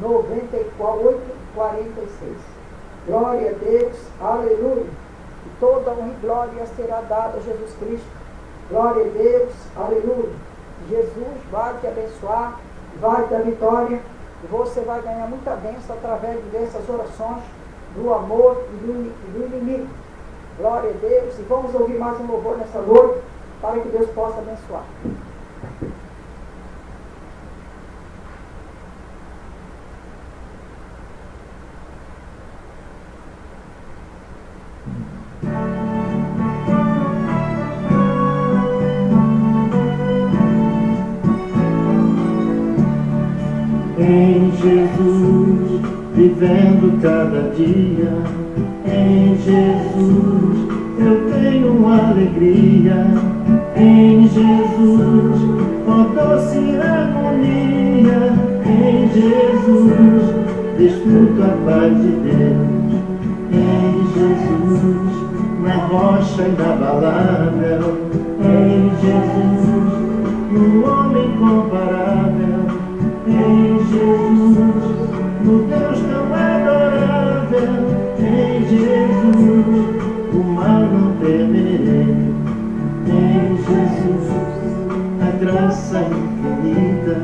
98107-9846. Glória a Deus, aleluia. E toda honra e glória será dada a Jesus Cristo. Glória a Deus, aleluia. Jesus vai te abençoar, vai te dar vitória, e você vai ganhar muita bênção através dessas orações do amor e do inimigo. Glória a Deus. E vamos ouvir mais um louvor nessa noite, para que Deus possa abençoar. Em Jesus, vivendo cada dia. Em Jesus, eu tenho alegria em Jesus, ó doce harmonia em Jesus, desfruto a paz de Deus em Jesus, na rocha inabalável em Jesus, no homem comparável em Jesus, no Deus tão adorável em Jesus, o mal não temerei em Jesus, a graça infinita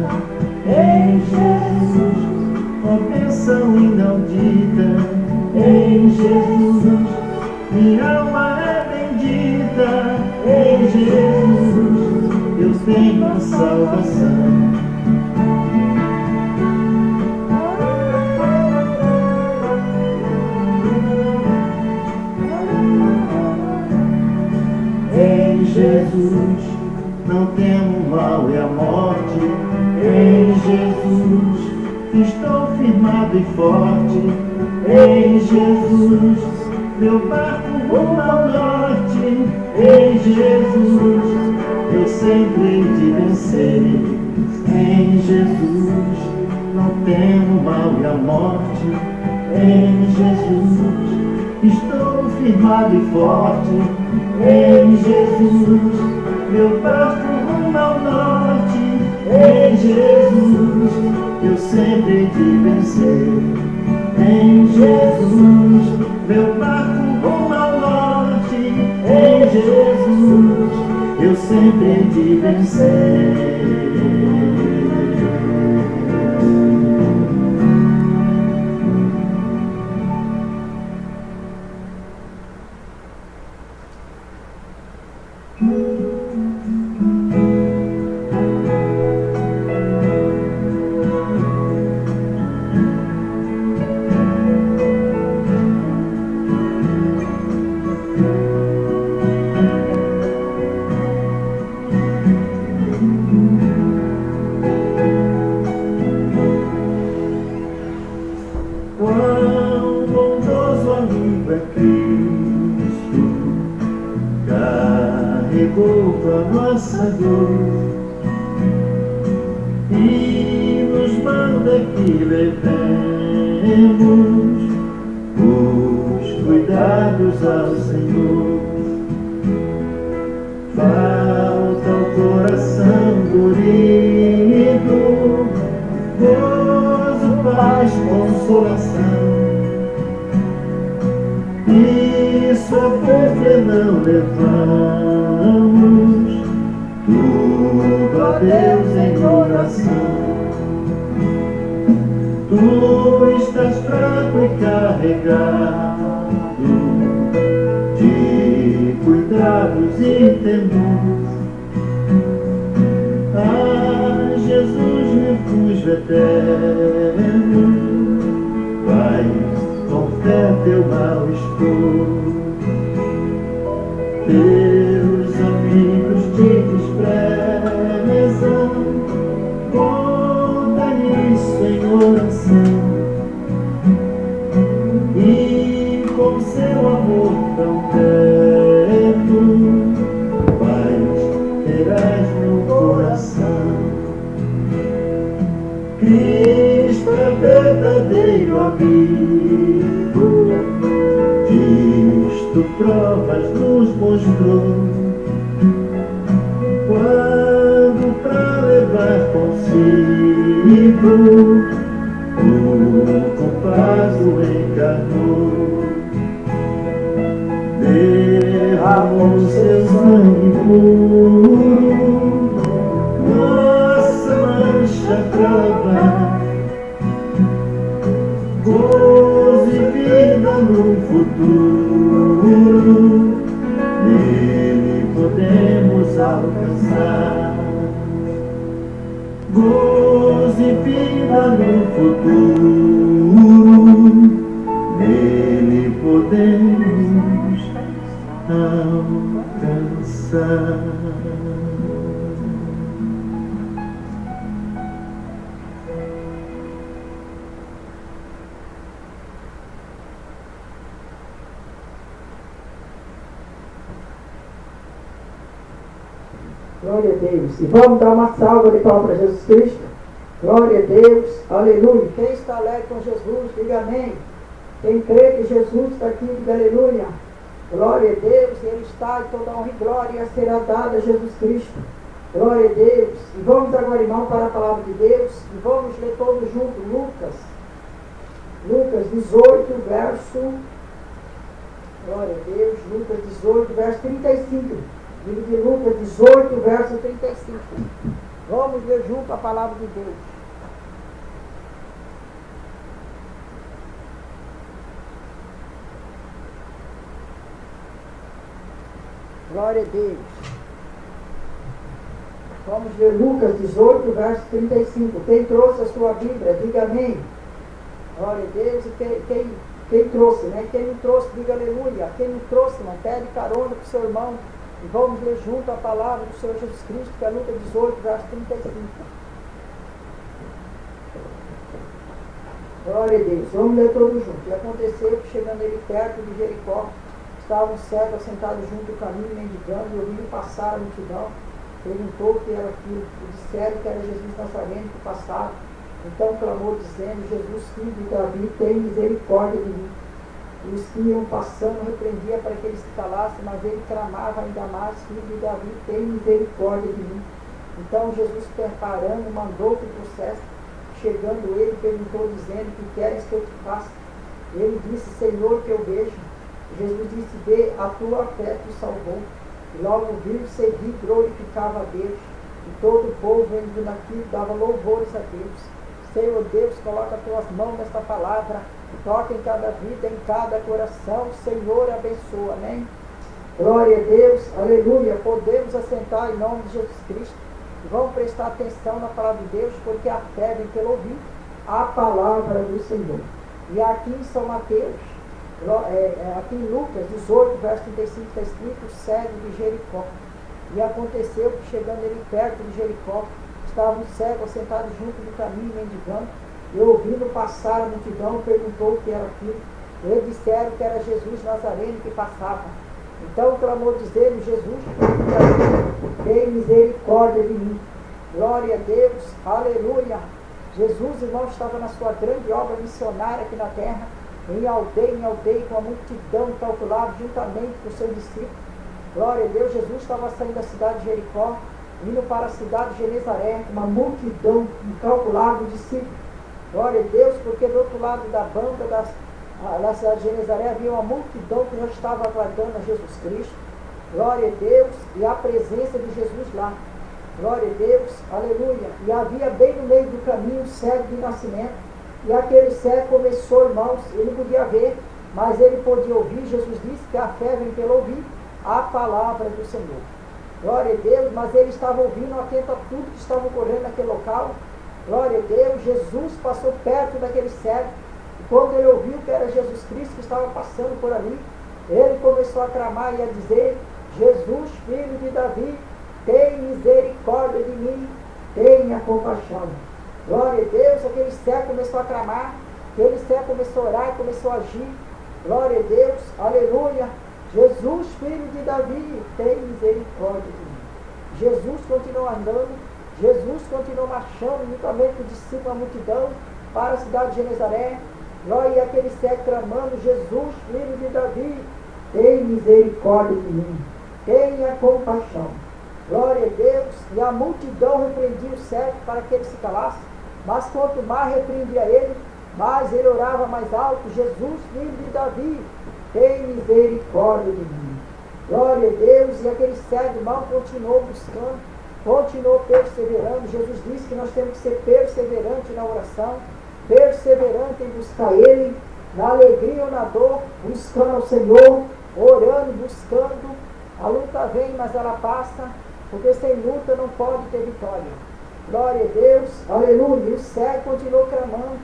em Jesus, ó bênção inaudita em Jesus, minha alma é bendita em Jesus, eu tenho a salvação. Em Jesus, não temo o mal e a morte. Em Jesus, estou firmado e forte. Em Jesus, meu barco rumo ao norte. Em Jesus, eu sempre hei de vencer. Em Jesus, não temo o mal e a morte. Em Jesus, estou firmado e forte. Em Jesus, meu barco rumo ao norte. Em Jesus, eu sempre hei de vencer. Em Jesus, meu barco rumo ao norte. Em Jesus, eu sempre hei de vencer. Quão bondoso amigo é Cristo, carregou a nossa dor e nos manda que levemos os cuidados ao Senhor. Falta o coração dorido, gozo, paz, consolação. Isso é porque não levamos tudo a Deus em oração. Tu estás fraco e carregado de cuidados e temor. Ah, Jesus, refúgio eterno, vai com fé teu mal expor. Teus amigos te desprezam, conta isso em oração. E com seu amor tão terno, paz terás no coração. Cristo é verdadeiro amigo, disto provas nos mostrou. Quando pra levar consigo o compadre encarnou, derramou seu sangue puro, nossa mancha crava, gozo e vida no futuro, nele podemos alcançar. Gozo e vida no futuro, nele podemos alcançar. Glória a Deus. E vamos dar uma salva de palmas para Jesus Cristo. Glória a Deus. Aleluia. Quem está alegre com Jesus, diga amém. Quem crê que Jesus está aqui, diga aleluia. Glória a Deus. Ele está e toda honra e glória será dada a Jesus Cristo. Glória a Deus. E vamos agora, irmão, para a palavra de Deus. E vamos ler todos juntos Lucas 18, verso... Glória a Deus. Lucas 18, verso 35. Livro de Lucas 18, verso 35. Vamos ler junto a palavra de Deus. Glória a Deus. Vamos ler Lucas 18, verso 35. Quem trouxe a sua Bíblia, diga amém. Glória a Deus. E quem trouxe, né? Quem não trouxe, diga aleluia. Quem não trouxe, não pede carona para o seu irmão. E vamos ler junto a palavra do Senhor Jesus Cristo, que é Lucas 18, verso 35. Glória a Deus. Vamos ler todos juntos. E aconteceu que, chegando ele perto de Jericó, estava um cego assentado junto do caminho, mendigando, e ouvindo passar a multidão, perguntou o que era aquilo, e disseram que era Jesus Nazareno que passava. Então clamou, dizendo: Jesus, filho de Davi, tem misericórdia de mim. E os que iam passando repreendia para que ele se calasse, mas ele clamava ainda mais: Filho de Davi, tem misericórdia de mim. Então Jesus, preparando, mandou que trouxesse. Chegando ele, perguntou, dizendo: Que queres que eu te faça? Ele disse: Senhor, que eu vejo. Jesus disse: Vê, a tua fé te salvou. E logo viu, seguir, glorificava a Deus. E todo o povo, vendo naquilo, dava louvores a Deus. Senhor Deus, coloca as tuas mãos nesta palavra, toca em cada vida, em cada coração. Senhor, abençoa, amém? Glória a Deus, aleluia. Podemos assentar em nome de Jesus Cristo. E vamos prestar atenção na palavra de Deus, porque a fé vem pelo ouvir a palavra do Senhor. E aqui em São Mateus, aqui em Lucas 18, verso 35, está escrito: o cego de Jericó. E aconteceu que, chegando ele perto de Jericó, estava um cego assentado junto do caminho, mendigando, e ouvindo passar a multidão, perguntou o que era aquilo. Eles disseram que era Jesus Nazareno que passava. Então clamou, dizendo: Jesus, tem misericórdia de mim. Glória a Deus, aleluia. Jesus, irmão, estava na sua grande obra missionária aqui na terra, em aldeia, com a multidão calculada, juntamente com os seus discípulos. Glória a Deus. Jesus estava saindo da cidade de Jericó, indo para a cidade de Genezaré, uma multidão incalculável de discípulos. Glória a Deus, porque do outro lado da banda da cidade de Genezaré havia uma multidão que já estava aguardando a Jesus Cristo. Glória a Deus, e a presença de Jesus lá. Glória a Deus, aleluia. E havia bem no meio do caminho um cego de nascimento. E aquele cego começou, irmãos, ele não podia ver, mas ele podia ouvir. Jesus disse que a fé vem pelo ouvir a palavra do Senhor. Glória a Deus, mas ele estava ouvindo, atento a tudo que estava ocorrendo naquele local. Glória a Deus. Jesus passou perto daquele cego, e quando ele ouviu que era Jesus Cristo que estava passando por ali, ele começou a clamar e a dizer: Jesus, filho de Davi, tem misericórdia de mim, tenha compaixão. Glória a Deus. Aquele cego começou a clamar, aquele cego começou a orar, começou a agir. Glória a Deus, aleluia. Jesus, filho de Davi, tem misericórdia de mim. Jesus continuou andando, Jesus continuou marchando, juntamente com os discípulos, a multidão, para a cidade de Genezaré. Glória, e aquele cego clamando: Jesus, filho de Davi, tem misericórdia de mim, tenha compaixão. Glória a Deus. E a multidão repreendia o cego para que ele se calasse, mas quanto mais repreendia ele, mais ele orava mais alto: Jesus, filho de Davi, tem misericórdia de mim. Glória a Deus. E aquele cego, irmão, continuou buscando, continuou perseverando. Jesus disse que nós temos que ser perseverantes na oração, perseverante em buscar Ele, na alegria ou na dor, buscando ao Senhor, orando, buscando. A luta vem, mas ela passa, porque sem luta não pode ter vitória. Glória a Deus, aleluia. E o cego continuou clamando: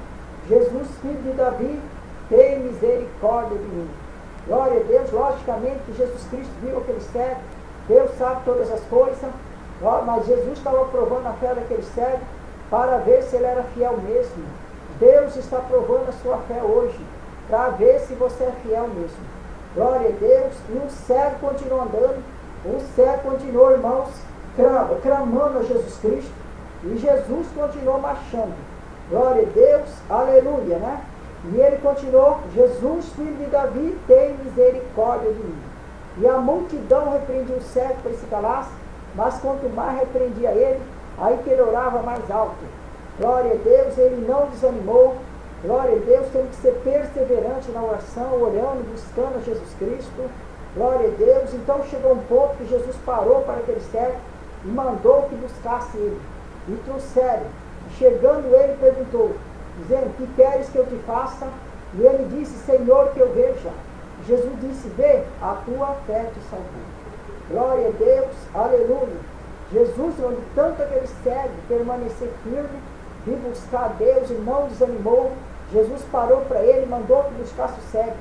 Jesus, filho de Davi, tem misericórdia de mim. Glória a Deus. Logicamente que Jesus Cristo viu aquele cego, Deus sabe todas as coisas, mas Jesus estava provando a fé daquele cego para ver se ele era fiel mesmo. Deus está provando a sua fé hoje, para ver se você é fiel mesmo. Glória a Deus. E o cego continuou andando, o cego continuou, irmãos, clamando a Jesus Cristo, e Jesus continuou marchando. Glória a Deus, aleluia, né? E ele continuou: Jesus, filho de Davi, tem misericórdia de mim. E a multidão repreendia o cego para se calasse, mas quanto mais repreendia ele, aí que ele orava mais alto. Glória a Deus, ele não desanimou. Glória a Deus, temos que ser perseverante na oração, orando, buscando a Jesus Cristo. Glória a Deus. Então chegou um ponto que Jesus parou para aquele cego e mandou que buscasse ele. E trouxeram. Chegando ele perguntou, dizendo: que queres que eu te faça? E ele disse: Senhor, que eu veja. Jesus disse: vê, a tua fé te salvou. Glória a Deus, aleluia. Jesus, onde tanto aquele cego permanecer firme, de buscar a Deus e não desanimou, Jesus parou para ele e mandou que buscasse o cego.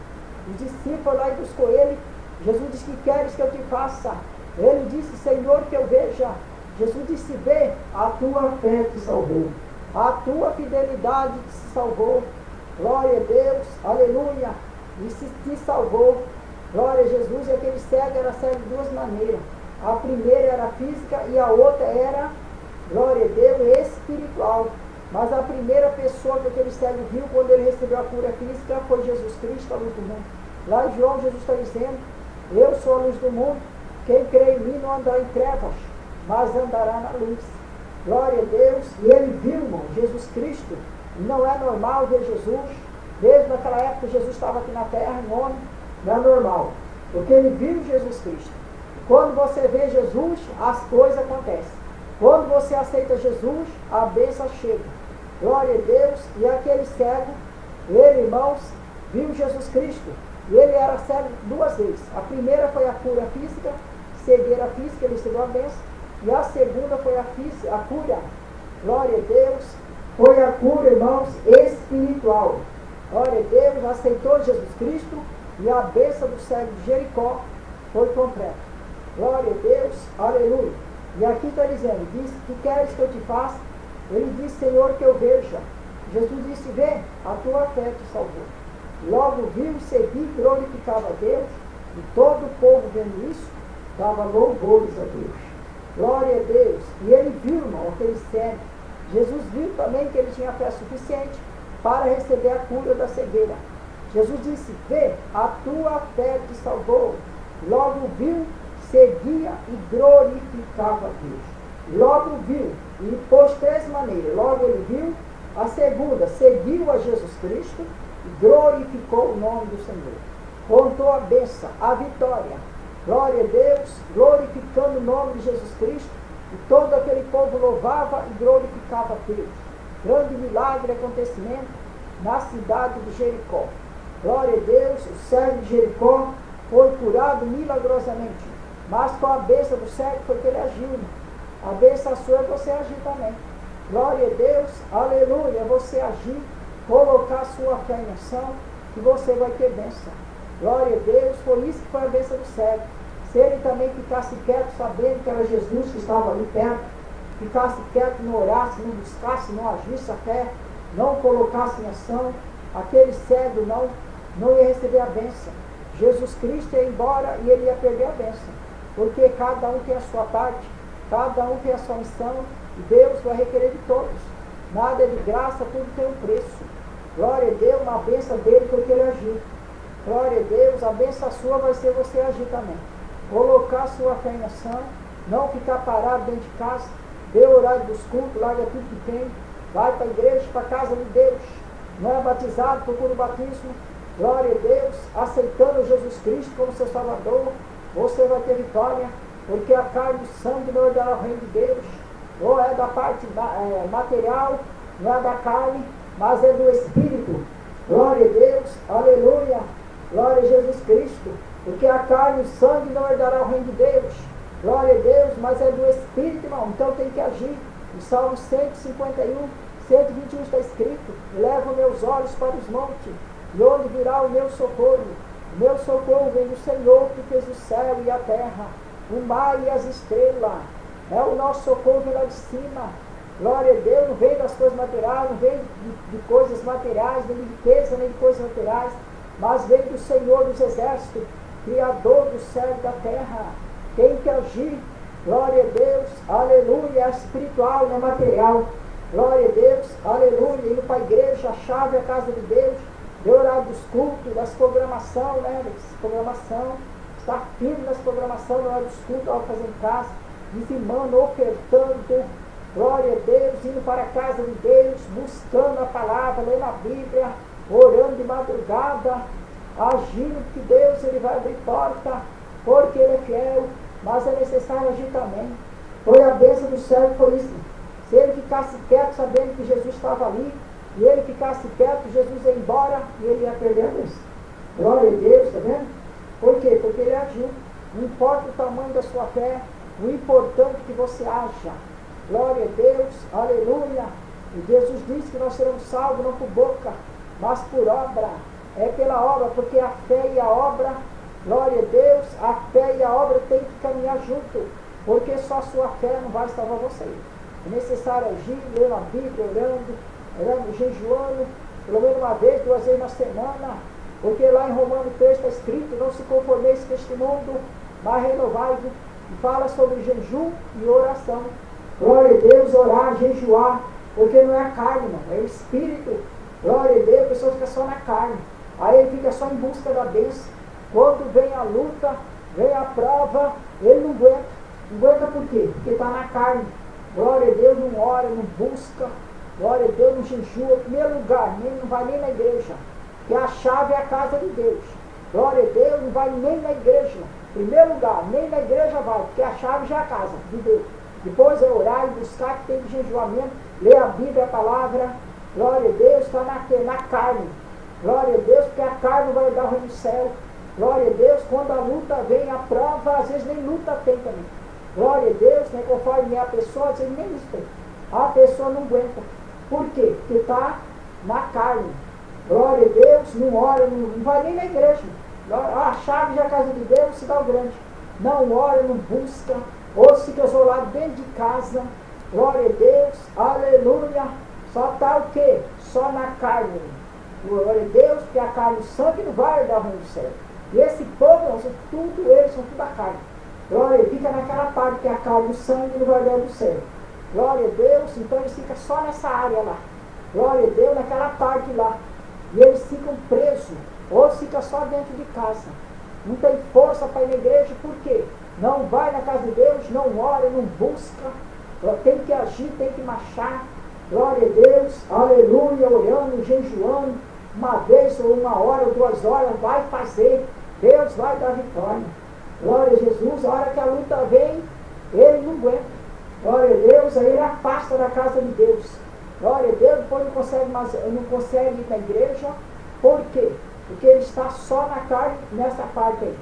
Os discípulos foram lá e buscou ele. Jesus disse: que queres que eu te faça? Ele disse: Senhor, que eu veja. Jesus disse: vê, a tua fé te salvou. A tua fidelidade te salvou. Glória a Deus, aleluia. E se te salvou. Glória a Jesus. E aquele cego era cego de duas maneiras. A primeira era física e a outra era, glória a Deus, espiritual. Mas a primeira pessoa que aquele cego viu quando ele recebeu a cura física foi Jesus Cristo, a luz do mundo. Lá em João, Jesus está dizendo: eu sou a luz do mundo, quem crê em mim não andará em trevas, mas andará na luz. Glória a Deus. E ele viu, irmão, Jesus Cristo. E não é normal ver Jesus. Desde naquela época Jesus estava aqui na terra, em homem, não é normal. Porque ele viu Jesus Cristo. Quando você vê Jesus, as coisas acontecem. Quando você aceita Jesus, a bênção chega. Glória a Deus. E aquele cego, ele, irmãos, viu Jesus Cristo. E ele era cego duas vezes. A primeira foi a cura física, cegueira física, ele recebeu a bênção. E a segunda foi a cura, glória a Deus, foi a cura, irmãos, espiritual. Glória a Deus, aceitou Jesus Cristo e a bênção do cego de Jericó foi completa. Glória a Deus, aleluia. E aqui está dizendo: diz, que queres que eu te faça? Ele disse: Senhor, que eu veja. Jesus disse: vê, a tua fé te salvou. Logo viu, segui, glorificava a Deus, e todo o povo vendo isso, dava louvores a Deus. Glória a Deus. E ele viu, irmão, aquele cego. Jesus viu também que ele tinha fé suficiente para receber a cura da cegueira. Jesus disse: vê, a tua fé te salvou. Logo viu, seguia e glorificava a Deus. Logo viu, e pôs três maneiras. Logo ele viu, a segunda, seguiu a Jesus Cristo e glorificou o nome do Senhor. Contou a bênção, a vitória. Glória a Deus, glorificando o nome de Jesus Cristo, e todo aquele povo louvava e glorificava a Deus. Grande milagre, acontecimento na cidade de Jericó. Glória a Deus, o cego de Jericó foi curado milagrosamente, mas com a bênção do cego foi que ele agiu. A bênção sua é você agir também. Glória a Deus, aleluia, você agir, colocar sua fé em ação, que você vai ter bênção. Glória a Deus, foi isso que foi a bênção do cego. Se ele também ficasse quieto, sabendo que era Jesus que estava ali perto, ficasse quieto, não orasse, não buscasse, não agisse a fé, não colocasse em ação, aquele cego não ia receber a bênção. Jesus Cristo ia embora e ele ia perder a bênção, porque cada um tem a sua parte, cada um tem a sua missão, e Deus vai requerer de todos. Nada é de graça, tudo tem um preço. Glória a Deus, na bênção dele foi que ele agiu. Glória a Deus, a bênção sua vai ser você agir também. Colocar sua fé em ação, não ficar parado dentro de casa, dê o horário dos cultos, larga tudo que tem, vai para a igreja, para a casa de Deus. Não é batizado, procura o batismo. Glória a Deus, aceitando Jesus Cristo como seu Salvador, você vai ter vitória, porque a carne e o sangue não é do reino de Deus, não é da parte material, não é da carne, mas é do Espírito. Glória a Deus, aleluia, glória a Jesus Cristo, porque a carne e o sangue não herdará o reino de Deus. Glória a Deus, mas é do Espírito, irmão, então tem que agir. No Salmo 151, 121 está escrito: levo meus olhos para os montes, de onde virá o meu socorro? O meu socorro vem do Senhor, que fez o céu e a terra, o mar e as estrelas. É o nosso socorro lá de cima. Glória a Deus, não vem das coisas materiais, não vem de coisas materiais, nem de riqueza, nem de coisas materiais, mas vem do Senhor dos exércitos, Criador do céu e da terra. Tem que agir, Glória a Deus, aleluia, é espiritual, não é material. Glória a Deus, aleluia, indo para a igreja, a chave é a casa de Deus, de horário dos cultos, das programação, né? Programação, estar firme nas programações, na hora dos cultos, ao fazer em casa, dizimando, ofertando, glória a Deus, indo para a casa de Deus, buscando a palavra, lendo a Bíblia, orando de madrugada, agindo que Deus ele vai abrir porta, porque Ele é fiel, mas é necessário agir também. Foi a bênção do céu, foi isso. Se ele ficasse quieto, sabendo que Jesus estava ali, e ele ficasse quieto, Jesus ia embora, e ele ia perder a bênção. Glória a Deus, está vendo? Por quê? Porque ele agiu. Não importa o tamanho da sua fé, o importante é que você haja. Glória a Deus, aleluia. E Jesus disse que nós seremos salvos não por boca, mas por obra. É pela obra, porque a fé e a obra, glória a Deus, a fé e a obra têm que caminhar junto, porque só a sua fé não vai salvar você. É necessário agir, lendo a Bíblia, orando, jejuando, pelo menos uma vez, 2 vezes na semana, porque lá em Romanos 3 está escrito, não se conformeis com este mundo, mas renovai-vos, e fala sobre jejum e oração. Glória a Deus, orar, jejuar, porque não é a carne, não, é o Espírito. Glória a Deus, a pessoa fica só na carne, aí ele fica só em busca da bênção. Quando vem a luta, vem a prova, ele não aguenta. Não aguenta por quê? Porque está na carne. Glória a Deus, não ora, não busca. Glória a Deus, não jejua. Em primeiro lugar, não vai nem na igreja, porque a chave é a casa de Deus. Glória a Deus, não vai nem na igreja. Em primeiro lugar, nem na igreja vai, porque a chave já é a casa de Deus. Depois é orar e buscar, que tem de jejuamento, ler a Bíblia, a palavra. Glória a Deus, está na carne. Glória a Deus, porque a carne vai dar o reino do céu. Glória a Deus, quando a luta vem, a prova, às vezes nem luta tem também. Glória a Deus, né, conforme é a pessoa, às vezes nem isso tem. A pessoa não aguenta. Por quê? Porque está na carne. Glória a Deus, não ora, não vai nem na igreja. A chave da casa de Deus se dá o grande. Não ora, não busca, ou fica isolado dentro de casa. Glória a Deus, aleluia. Só está o quê? Só na carne. Glória a Deus, porque a carne e o sangue não vai dar o reino do céu. E esse povo, eles são tudo a carne. Glória, ele fica naquela parte que a carne e o sangue não vai dar do céu. Glória a Deus, então eles ficam só nessa área lá. Glória a Deus, naquela parte lá. E eles ficam presos, ou ficam só dentro de casa. Não tem força para ir na igreja, por quê? Não vai na casa de Deus, não ora, não busca. Tem que agir, tem que marchar. Glória a Deus, aleluia, orando, jejuando, uma vez ou 1 hora ou 2 horas, vai fazer. Deus vai dar vitória. Glória a Jesus, a hora que a luta vem, ele não aguenta. Glória a Deus, aí ele afasta da casa de Deus. Glória a Deus, depois não consegue ir na igreja. Por quê? Porque ele está só na carne, nessa parte aí.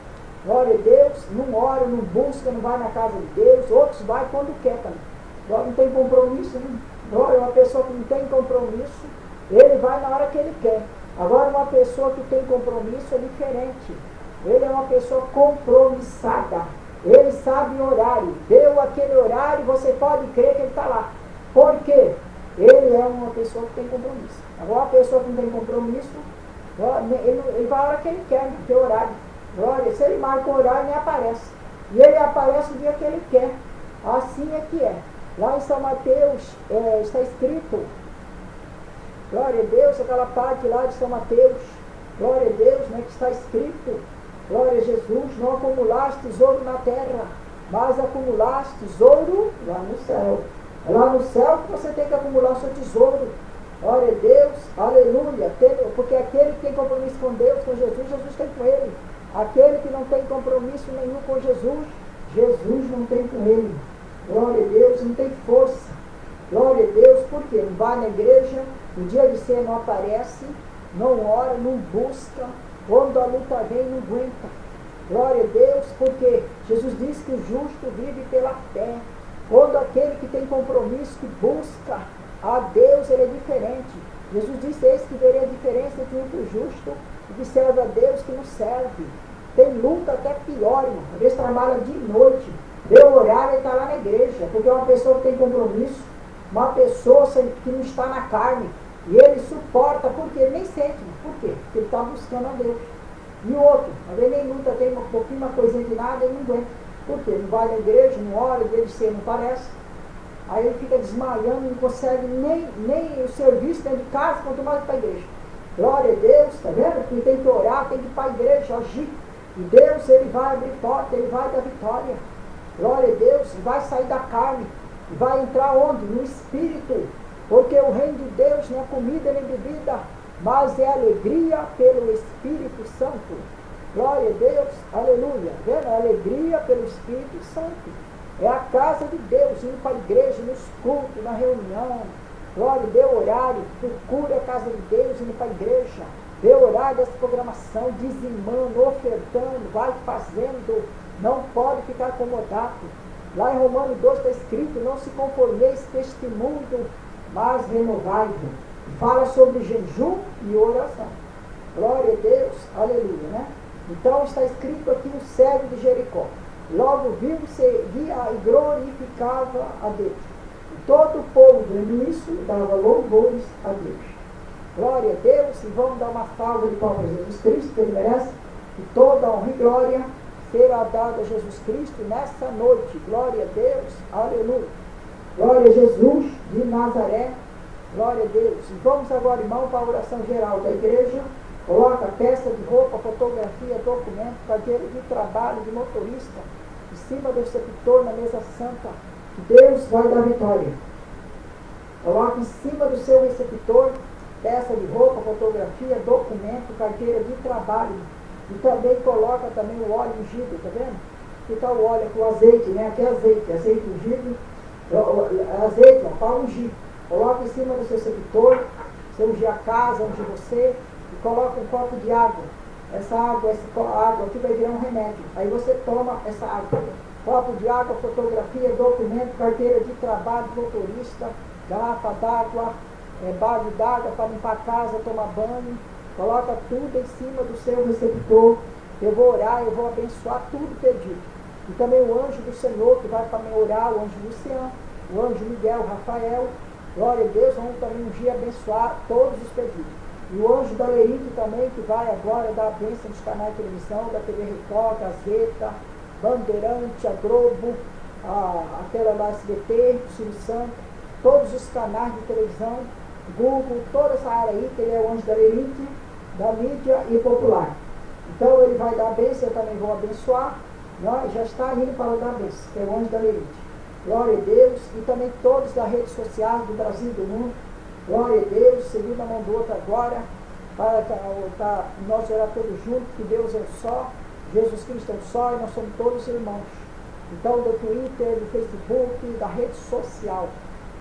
Glória a Deus, não ora, não busca, não vai na casa de Deus. Outros vai quando quer também. Glória, não tem compromisso, né? Glória, uma pessoa que não tem compromisso, ele vai na hora que ele quer. Agora, uma pessoa que tem compromisso é diferente. Ele é uma pessoa compromissada. Ele sabe o horário. Deu aquele horário, você pode crer que ele está lá. Por quê? Ele é uma pessoa que tem compromisso. Agora, uma pessoa que não tem compromisso, ele vai a hora que ele quer, não tem horário. Glória, se ele marca o horário, nem aparece. E ele aparece o dia que ele quer. Assim é que é. Lá em São Mateus está escrito, glória a Deus, aquela parte lá de São Mateus, glória a Deus, né, que está escrito, glória a Jesus, não acumulaste tesouro na terra, mas acumulaste tesouro lá no céu. É lá no céu que você tem que acumular o seu tesouro. Glória a Deus, aleluia, porque aquele que tem compromisso com Deus, com Jesus, Jesus tem com ele. Aquele que não tem compromisso nenhum com Jesus, Jesus não tem com ele. Glória a Deus, não tem força. Glória a Deus, por quê? Não vai na igreja, no dia de ceia não aparece, não ora, não busca, quando a luta vem, não aguenta. Glória a Deus, porque Jesus disse que o justo vive pela fé. Quando aquele que tem compromisso, que busca a Deus, ele é diferente. Jesus disse, eis que verei a diferença entre o justo e que serve a Deus que não serve. Tem luta até pior, irmão. Às vezes trabalha de noite, deu horário e está lá na igreja, porque é uma pessoa que tem compromisso, uma pessoa que não está na carne, e ele suporta, porque ele nem sente. Por quê? Porque ele está buscando a Deus. E o outro, às vezes nem luta, tem um pouquinho, uma coisinha de nada, ele não aguenta. Por quê? Não vai na igreja, não ora, dele ser não parece. Aí ele fica desmaiando, não consegue nem o serviço dentro de casa, quanto mais para a igreja. Glória a Deus, está vendo? Porque tem que orar, tem que ir para a igreja, agir. E Deus, ele vai abrir porta, ele vai dar vitória. Glória a Deus, vai sair da carne. E vai entrar onde? No Espírito. Porque o reino de Deus não é comida nem bebida, mas é alegria pelo Espírito Santo. Glória a Deus, aleluia. Vendo? Alegria pelo Espírito Santo. É a casa de Deus, indo para a igreja, nos cultos, na reunião. Glória, dê horário, procure a casa de Deus, indo para a igreja. Dê horário dessa programação, dizimando, ofertando, vai fazendo. Não pode ficar acomodado. Lá em Romanos 2 está escrito, não se conformeis com este mundo, mas renovai-vos. Fala sobre jejum e oração. Glória a Deus, aleluia, né? Então está escrito aqui o cego de Jericó. Logo viu, seguia e glorificava a Deus. E todo o povo, vendo isso, dava louvores a Deus. Glória a Deus, e vamos dar uma salva de palmas a Jesus Cristo, que ele merece. E toda honra e glória será dada a Jesus Cristo nessa noite. Glória a Deus, aleluia. Glória a Jesus de Nazaré, glória a Deus. E vamos agora, irmão, para a oração geral da igreja. Coloca peça de roupa, fotografia, documento, cadeira de trabalho, de motorista, em cima do receptor na mesa santa, que Deus vai dar vitória. Coloca em cima do seu receptor peça de roupa, fotografia, documento, carteira de trabalho. E também coloca também o óleo ungido, tá vendo? Que está o óleo aqui, o azeite, né? Aqui é azeite ungido, azeite, ó, para ungir. Coloca em cima do seu receptor, você ungir a casa, ungir você. E coloca um copo de água. Essa água aqui vai virar um remédio. Aí você toma essa água. Copo de água, fotografia, documento, carteira de trabalho, motorista, garrafa d'água, balde d'água para limpar a casa, tomar banho. Coloca tudo em cima do seu receptor. Eu vou orar, eu vou abençoar tudo pedido. E também o anjo do Senhor que vai para me orar, o anjo Luciano, o anjo Miguel, Rafael. Glória a Deus, vamos também um dia abençoar todos os pedidos. E o anjo da Lerite também, que vai agora dar a bênção dos canais de televisão, da TV Record, Gazeta, Bandeirante, a Globo, aquela lá SBT, Silvio Santos, todos os canais de televisão, Google, toda essa área aí, que ele é o anjo da Lerite, da mídia e popular. Então ele vai dar a bênção, eu também vou abençoar, né? Já está indo para dar a bênção, que é o anjo da Lerite. Glória a Deus, e também todos das redes sociais do Brasil e do mundo. Glória a Deus, seguindo a mão do outro agora, para nós orar todos juntos, que Deus é um só, Jesus Cristo é um só, e nós somos todos irmãos. Então, do Twitter, do Facebook, da rede social,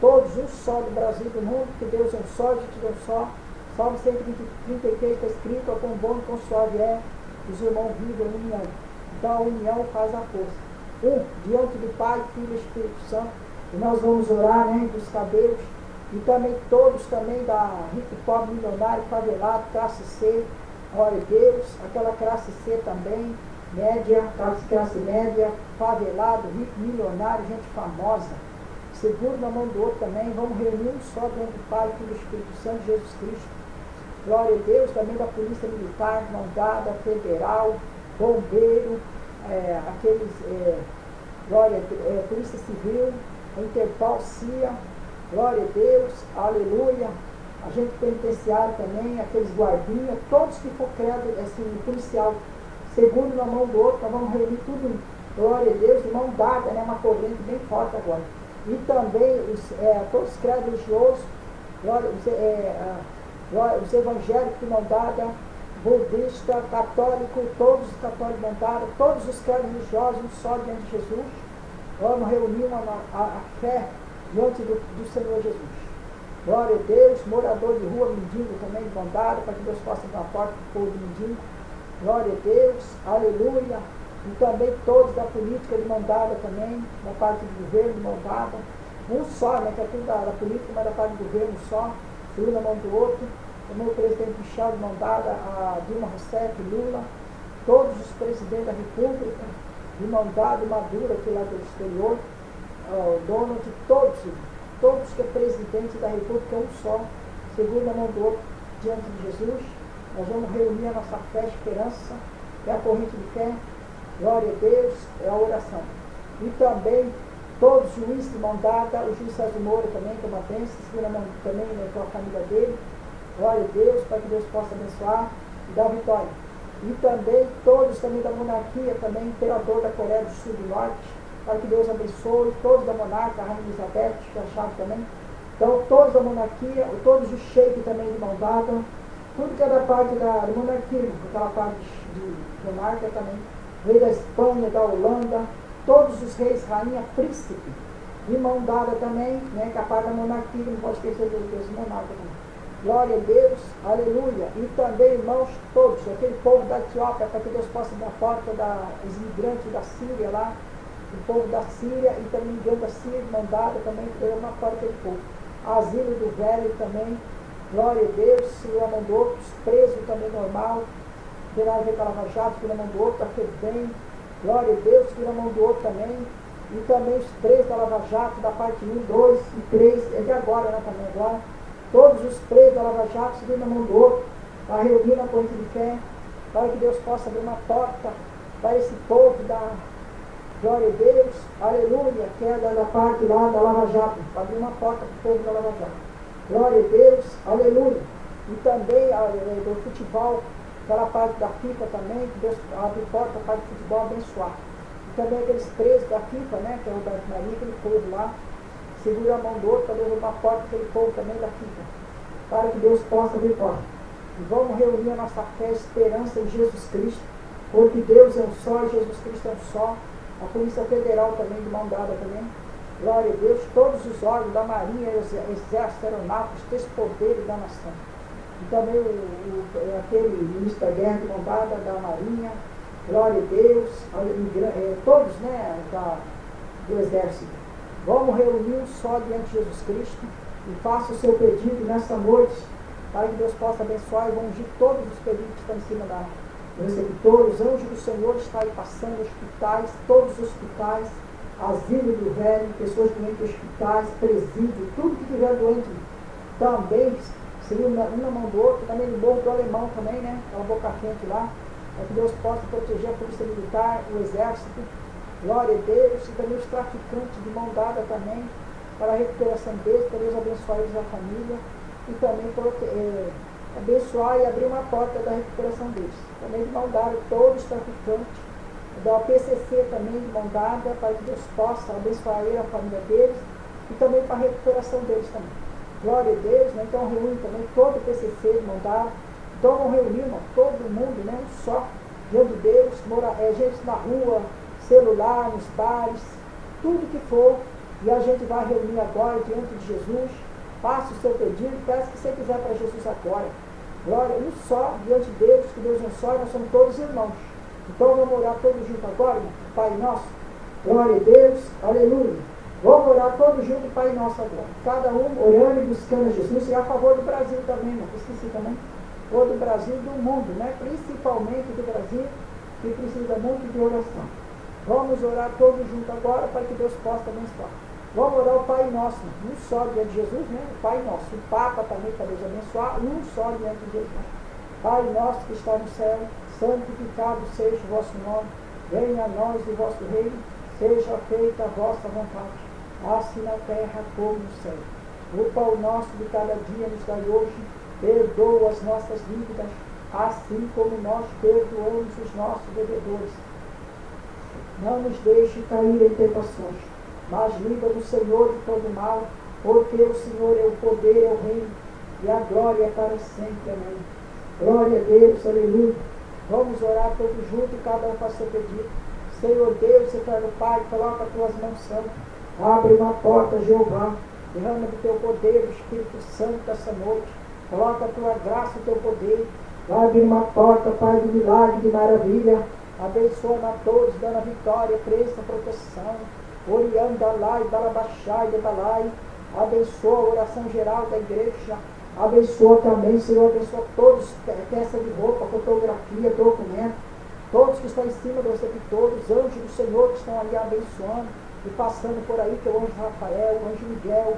todos um só do Brasil e do mundo, que Deus é um só, Jesus é um só. Salmo 133 está escrito, quão bom e quão suave é, os irmãos vivem em união. Então, a união faz a força. Diante do Pai, Filho e Espírito Santo, e nós vamos orar, né, dos cabelos, e também todos também da rico, pobre, milionário, favelado, classe C, glória a Deus, aquela classe C também, média, classe média, favelado, rico, milionário, gente famosa, seguro na mão do outro também, vamos reunir um só diante do Pai, Filho e Espírito Santo, Jesus Cristo, glória a Deus, também da Polícia Militar, mão dada, federal, bombeiro, Polícia Civil, Interpol, CIA, glória a Deus, aleluia, agente penitenciário também, aqueles guardinhas, todos que for credo, assim, policial, segundo na mão do outro, nós vamos reunir tudo, glória a Deus, de mão dada, né, uma corrente bem forte agora. E também todos os credos religiosos, os evangélicos de mão dada, budista, católico, todos os católicos de mão dada, todos os credos religiosos, um só diante de Jesus. Vamos reunir a fé diante do Senhor Jesus. Glória a Deus, morador de rua, mendigo também, de mão dada, para que Deus possa dar a porta para o povo mendigo. Glória a Deus, aleluia. E também todos da política de mão dada também, da parte do governo de mão dada. Um só, né, que é tudo da política, mas da parte do governo só, um na mão do outro. Também o presidente Michel de mão dada, a Dilma Rousseff, Lula, todos os presidentes da República, de mão dada, Maduro, aqui lá do exterior, o Donald, todos que é presidente da República, um só, segundo a mão do outro, diante de Jesus. Nós vamos reunir a nossa fé, esperança, que é a corrente de fé, Glória a Deus, é a oração. E também todos os juízes de mão dada, o juiz Sérgio Moura também, que é uma bênção, segura a mão também, né, com a família dele. Glória a Deus, para que Deus possa abençoar e dar vitória. E também todos também da monarquia, também imperador da Coreia do Sul e do Norte, para que Deus abençoe, todos da monarca, a Rainha Elizabeth, que é a chave também. Então, todos da monarquia, todos os sheiks também de mão dada, tudo que é da parte da monarquia, aquela parte de monarca também, rei da Espanha, da Holanda, todos os reis, rainha, príncipe, de mão dada também, né, que a parte da monarquia, não pode esquecer dos monarcas também. Glória a Deus, aleluia. E também, irmãos, todos, aquele povo da Etiópia, para que Deus possa abrir a porta dos imigrantes da Síria lá, o povo da Síria e também imigrantes da Síria, mandada também, que deu uma porta do povo. Asilo do velho também, glória a Deus, Senhor mandou outros, preso também normal, General Rei Calavajato, que mandou outro, a FEBEM, glória a Deus, que mandou outro também, e também os 3 da Lava Jato, da parte 1, 2 e 3, é de agora, né, também agora. Todos os presos da Lava Jato, seguindo a mão do outro, para reunir na corrente de fé, para que Deus possa abrir uma porta para esse povo da glória a Deus, aleluia, que é da parte lá da Lava Jato, para abrir uma porta para o povo da Lava Jato. Glória a Deus, aleluia. E também do futebol, aquela parte da FIFA também, que Deus abre porta para o futebol abençoar. E também aqueles presos da FIFA, né, que é o Roberto Maria, aquele povo lá, segura a mão do outro para Deus abrir uma porta para aquele povo também da FIFA, para que Deus possa abrir porta. E vamos reunir a nossa fé e esperança em Jesus Cristo, porque Deus é um só e Jesus Cristo é um só. A Polícia Federal também, de mão dada também. Glória a Deus, todos os órgãos da Marinha, Exército, Aeronáuticos, três poderes da nação. E também aquele ministro da Guerra de mão dada da Marinha, glória a Deus, todos, né, do Exército. Vamos reunir um só diante de Jesus Cristo e faça o seu pedido nesta noite, para que Deus possa abençoar e vão ungir todos os pedidos que estão em cima da receptor. Os anjos do Senhor estão aí passando, hospitais, todos os hospitais, asilo do velho, pessoas doentes, hospitais, presídio, tudo que tiver doente também, seria um na mão do outro, também no morro do Alemão também, né, aquela boca quente lá, para que Deus possa proteger a polícia militar, o exército, glória a Deus, e também os traficantes de mão dada também, para a recuperação deles, para Deus abençoar eles a família, e também abençoar e abrir uma porta da recuperação deles. Também de mão dada todos os traficantes, da PCC também de mão dada, para que Deus possa abençoar ele, a família deles, e também para a recuperação deles também. Glória a Deus, né? Então reúne também todo o PCC de mão dada. Então vão reunir, irmão, todo mundo, né? Um só, diante de Deus, gente na rua, celular, nos bares, tudo que for, e a gente vai reunir agora diante de Jesus. Faça o seu pedido, peça o que você quiser para Jesus agora. Glória, um só, diante de Deus, que Deus é um só, e nós somos todos irmãos. Então vamos orar todos juntos agora, irmão? Pai nosso, glória a Deus, aleluia. Vamos orar todos juntos, Pai nosso agora. Cada um orando e buscando Jesus, e a favor do Brasil também, irmão, esqueci também. Ou do Brasil e do mundo, né? Principalmente do Brasil, que precisa muito de oração. Vamos orar todos juntos agora, para que Deus possa abençoar. Vamos orar o Pai Nosso, um só diante de Jesus, né? O Pai Nosso, o Papa também para Deus abençoar, um só diante de Jesus. Pai Nosso que está no céu, santificado seja o vosso nome, venha a nós o vosso reino, seja feita a vossa vontade, assim na terra como no céu. O pão nosso de cada dia nos dai hoje, perdoa as nossas dívidas, assim como nós perdoamos os nossos devedores. Não nos deixe cair em tentações, mas livra do Senhor de todo mal, porque o Senhor é o poder, é o reino, e a glória é para sempre. Amém. Glória a Deus, aleluia. Vamos orar todos juntos, cada um para seu pedido. Senhor Deus, eterno Pai, coloca as tuas mãos santas, abre uma porta, Jeová, derrama do teu poder, o Espírito Santo, essa noite, coloca a tua graça, o teu poder, abre uma porta, Pai, de milagre, de maravilha, abençoa a todos, dando a vitória, crença, proteção, Orianda lá e Balabachai, Debalai, abençoa a oração geral da igreja, abençoa também, Senhor, abençoa todos, peça de roupa, fotografia, documento, todos que estão em cima do receptor, os anjos do Senhor que estão ali abençoando e passando por aí, que é o anjo Rafael, o anjo Miguel,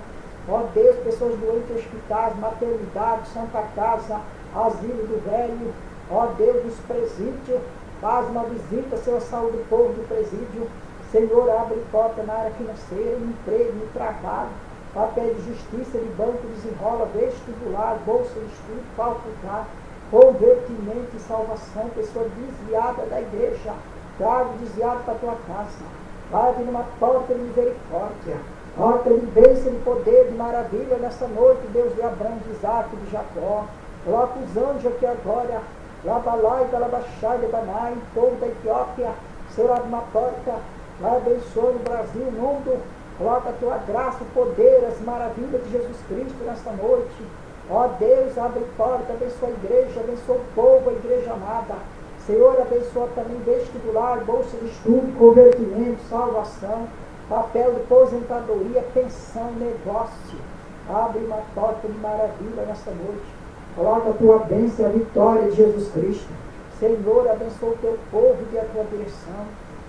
ó Deus, pessoas doentes em hospitais, maternidade, Santa Casa, asilo do velho, ó Deus, dos presídios, Faz uma visita, Senhor, saúde do povo do presídio. Senhor, abre porta na área financeira, no emprego, no trabalho, papel de justiça, de banco, desenrola, vestibular, bolsa de estudo, faculdade, convertimento e salvação, pessoa desviada da igreja, trago desviado para a tua casa. Vai abrir uma porta de misericórdia, porta de bênção, de poder, de maravilha nessa noite, Deus de Abraão, de Isaac, de Jacó. Coloca os anjos aqui agora, Labalai, Galabachai, Lebanai, povo da Etiópia, Senhor, abre uma porta, vai abençoando o Brasil, o mundo. Coloca a tua graça, o poder, as maravilhas de Jesus Cristo nesta noite. Ó Deus, abre porta, abençoa a igreja, abençoa o povo, a igreja amada. Senhor, abençoa também vestibular, bolsa de estudo, convertimento, salvação, papel de aposentadoria, pensão, negócio. Abre uma porta de maravilha nesta noite. Coloca a tua bênção, a vitória de Jesus Cristo. Senhor, abençoa o teu povo e a tua direção.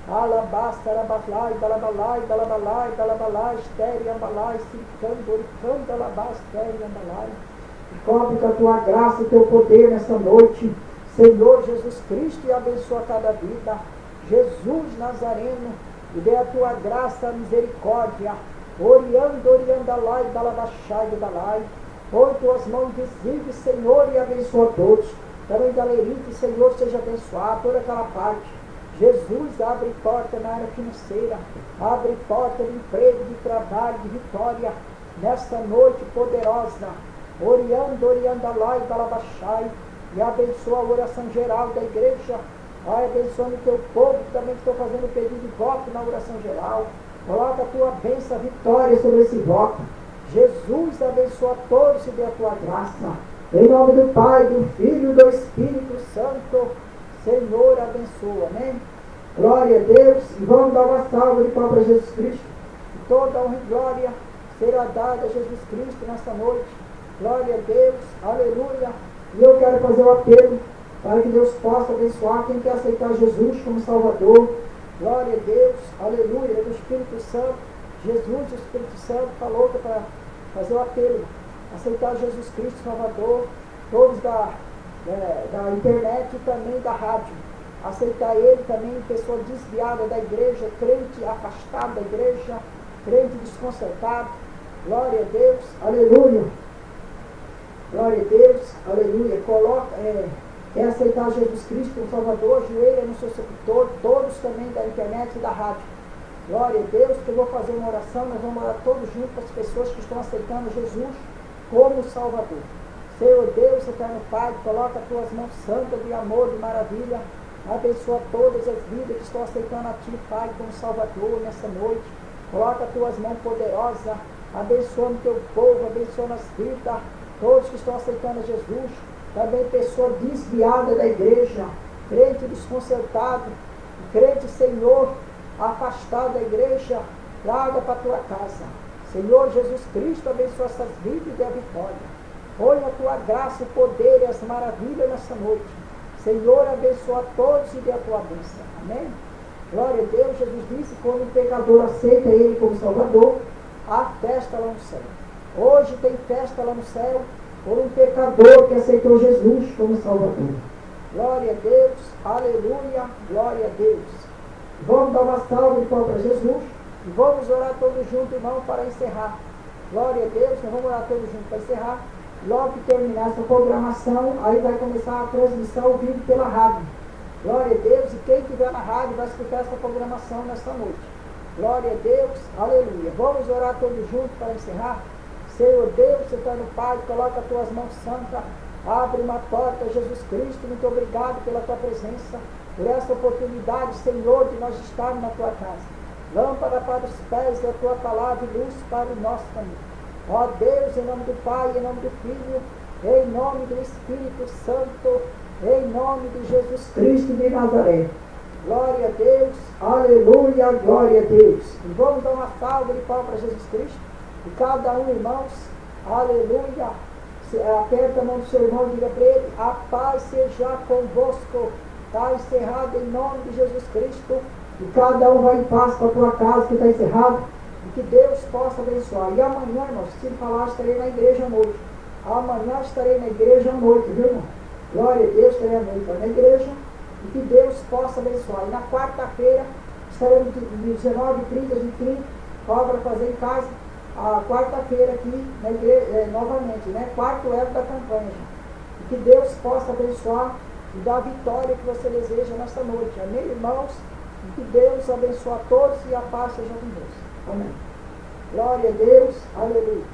Alabasta, alabalai, dalabalai, dalabalai, dalabalai, estere, ambalai, sicando, oricando, alabastere, ambalai. Cobre com a tua graça e teu poder nessa noite. Senhor Jesus Cristo, e abençoa cada vida. Jesus Nazareno, e dê a tua graça, a misericórdia. Oriando, oriandalai, dalabachai, dalai. Põe tuas mãos visíveis, Senhor, e abençoa todos. Também Galerite, Senhor, seja abençoado, toda aquela parte. Jesus, abre porta na área financeira, abre porta de emprego, de trabalho, de vitória, nesta noite poderosa. Oriando, oriandalai, dalabachai, e abençoa a oração geral da igreja. Vai abençoando o teu povo, que também estou fazendo pedido de voto na oração geral. Coloca a tua bênção, a vitória sobre esse voto. Jesus, abençoa todos e dê a tua graça. Em nome do Pai, do Filho e do Espírito Santo. Senhor, abençoa, amém? Glória a Deus. E vamos dar uma salva de palmas para Jesus Cristo. E toda honra e glória será dada a Jesus Cristo nesta noite. Glória a Deus, aleluia. E eu quero fazer um apelo para que Deus possa abençoar quem quer aceitar Jesus como Salvador. Glória a Deus, aleluia. É do Espírito Santo. Jesus, o Espírito Santo, falou para fazer o apelo, aceitar Jesus Cristo Salvador, todos da internet e também da rádio. Aceitar Ele também, pessoa desviada da igreja, crente afastado da igreja, crente desconcertado. Glória a Deus, aleluia. Glória a Deus, aleluia. Quer aceitar Jesus Cristo como Salvador, ajoelha no seu sepultor, todos também da internet e da rádio. Glória a Deus, que eu vou fazer uma oração, nós vamos orar todos juntos para as pessoas que estão aceitando Jesus como Salvador. Senhor Deus, eterno Pai, coloca as tuas mãos santas de amor, de maravilha, abençoa todas as vidas que estão aceitando a Ti, Pai, como Salvador nessa noite. Coloca as tuas mãos poderosas, abençoando o teu povo, abençoando as vidas, todos que estão aceitando a Jesus, também pessoa desviada da igreja, crente desconcertado, crente, Senhor, afastado da igreja, traga para a tua casa. Senhor Jesus Cristo, abençoa essas vidas e dê a vitória. Põe a tua graça, o poder e as maravilhas nessa noite. Senhor, abençoa todos e dê a tua bênção. Amém? Glória a Deus. Jesus disse, quando o pecador aceita Ele como Salvador, há festa lá no céu. Hoje tem festa lá no céu por um pecador que aceitou Jesus como Salvador. Glória a Deus, aleluia, glória a Deus. Vamos dar uma salva de palmas para Jesus e vamos orar todos juntos, irmão, para encerrar. Glória a Deus, nós vamos orar todos juntos para encerrar. Logo que terminar essa programação, aí vai começar a transmissão ao vivo pela rádio. Glória a Deus, e quem estiver na rádio vai escutar essa programação nesta noite. Glória a Deus, aleluia. Vamos orar todos juntos para encerrar. Senhor Deus, eterno Pai, coloca as tuas mãos santas, abre uma porta, Jesus Cristo, muito obrigado pela tua presença, por essa oportunidade, Senhor, de nós estarmos na tua casa. Lâmpada para os pés da tua palavra e luz para o nosso caminho. Ó Deus, em nome do Pai, em nome do Filho, em nome do Espírito Santo, em nome de Jesus Cristo de Nazaré. Glória a Deus, aleluia, glória a Deus. E vamos dar uma salva de palmas para Jesus Cristo. E cada um, irmãos, aleluia, aperta a mão do seu irmão e diga para ele, a paz seja convosco. Está encerrado em nome de Jesus Cristo. E cada um vai em paz para a tua casa que está encerrado. E que Deus possa abençoar. E amanhã, irmãos, se falar, estarei na igreja à noite. Amanhã estarei na igreja à noite, viu, irmão? Glória a Deus, estarei à noite na igreja. E que Deus possa abençoar. E na quarta-feira, estaremos de 19h30, a gente cobra fazer em casa. A quarta-feira aqui na igreja, novamente, né? Quarto elo da campanha. E que Deus possa abençoar e dar a vitória que você deseja nesta noite. Amém, irmãos? E que Deus abençoe a todos e a paz seja com Deus. Amém. Glória a Deus. Aleluia.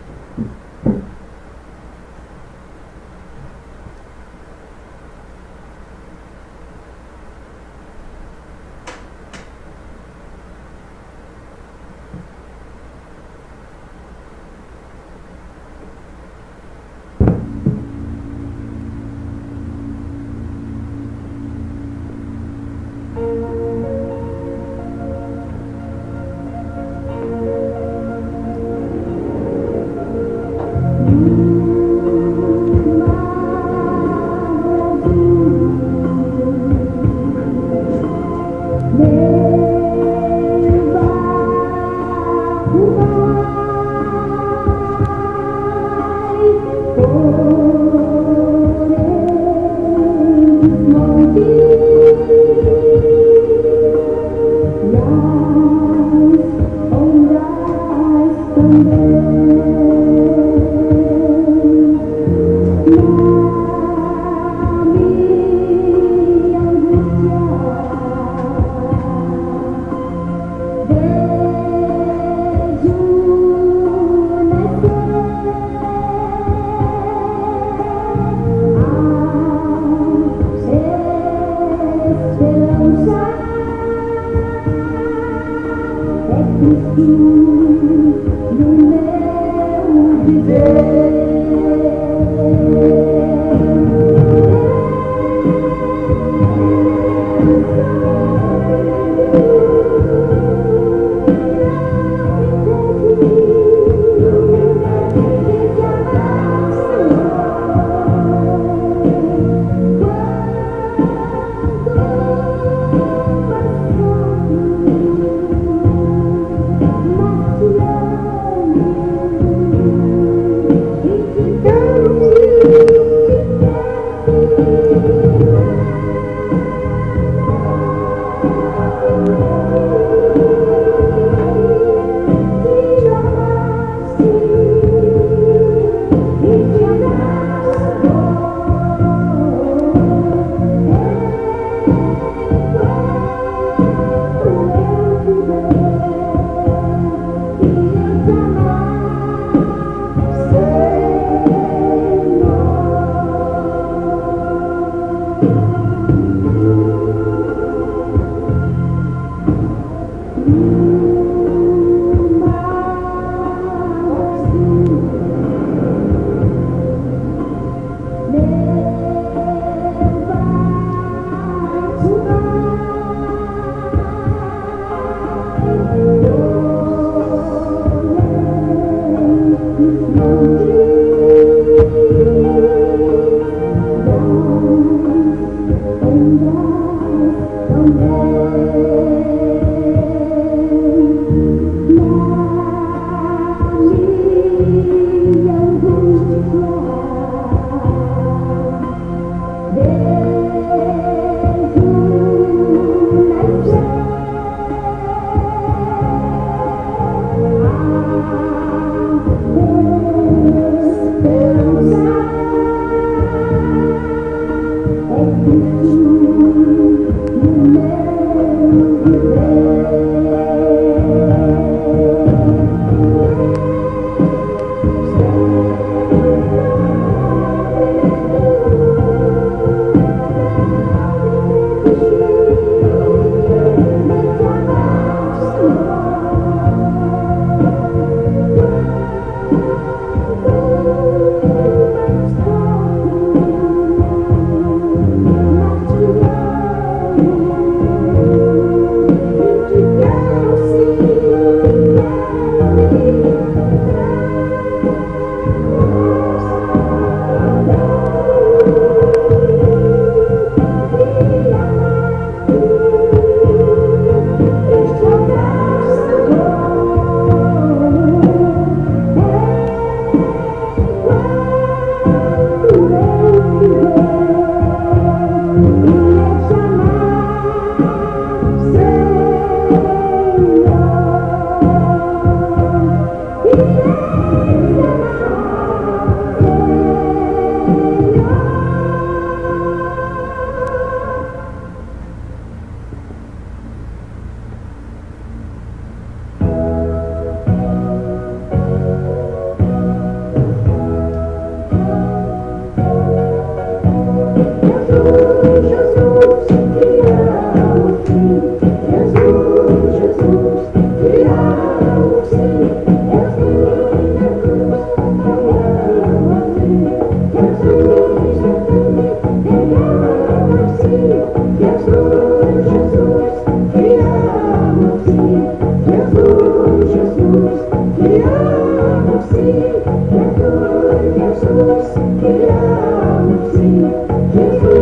Jesus,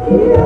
que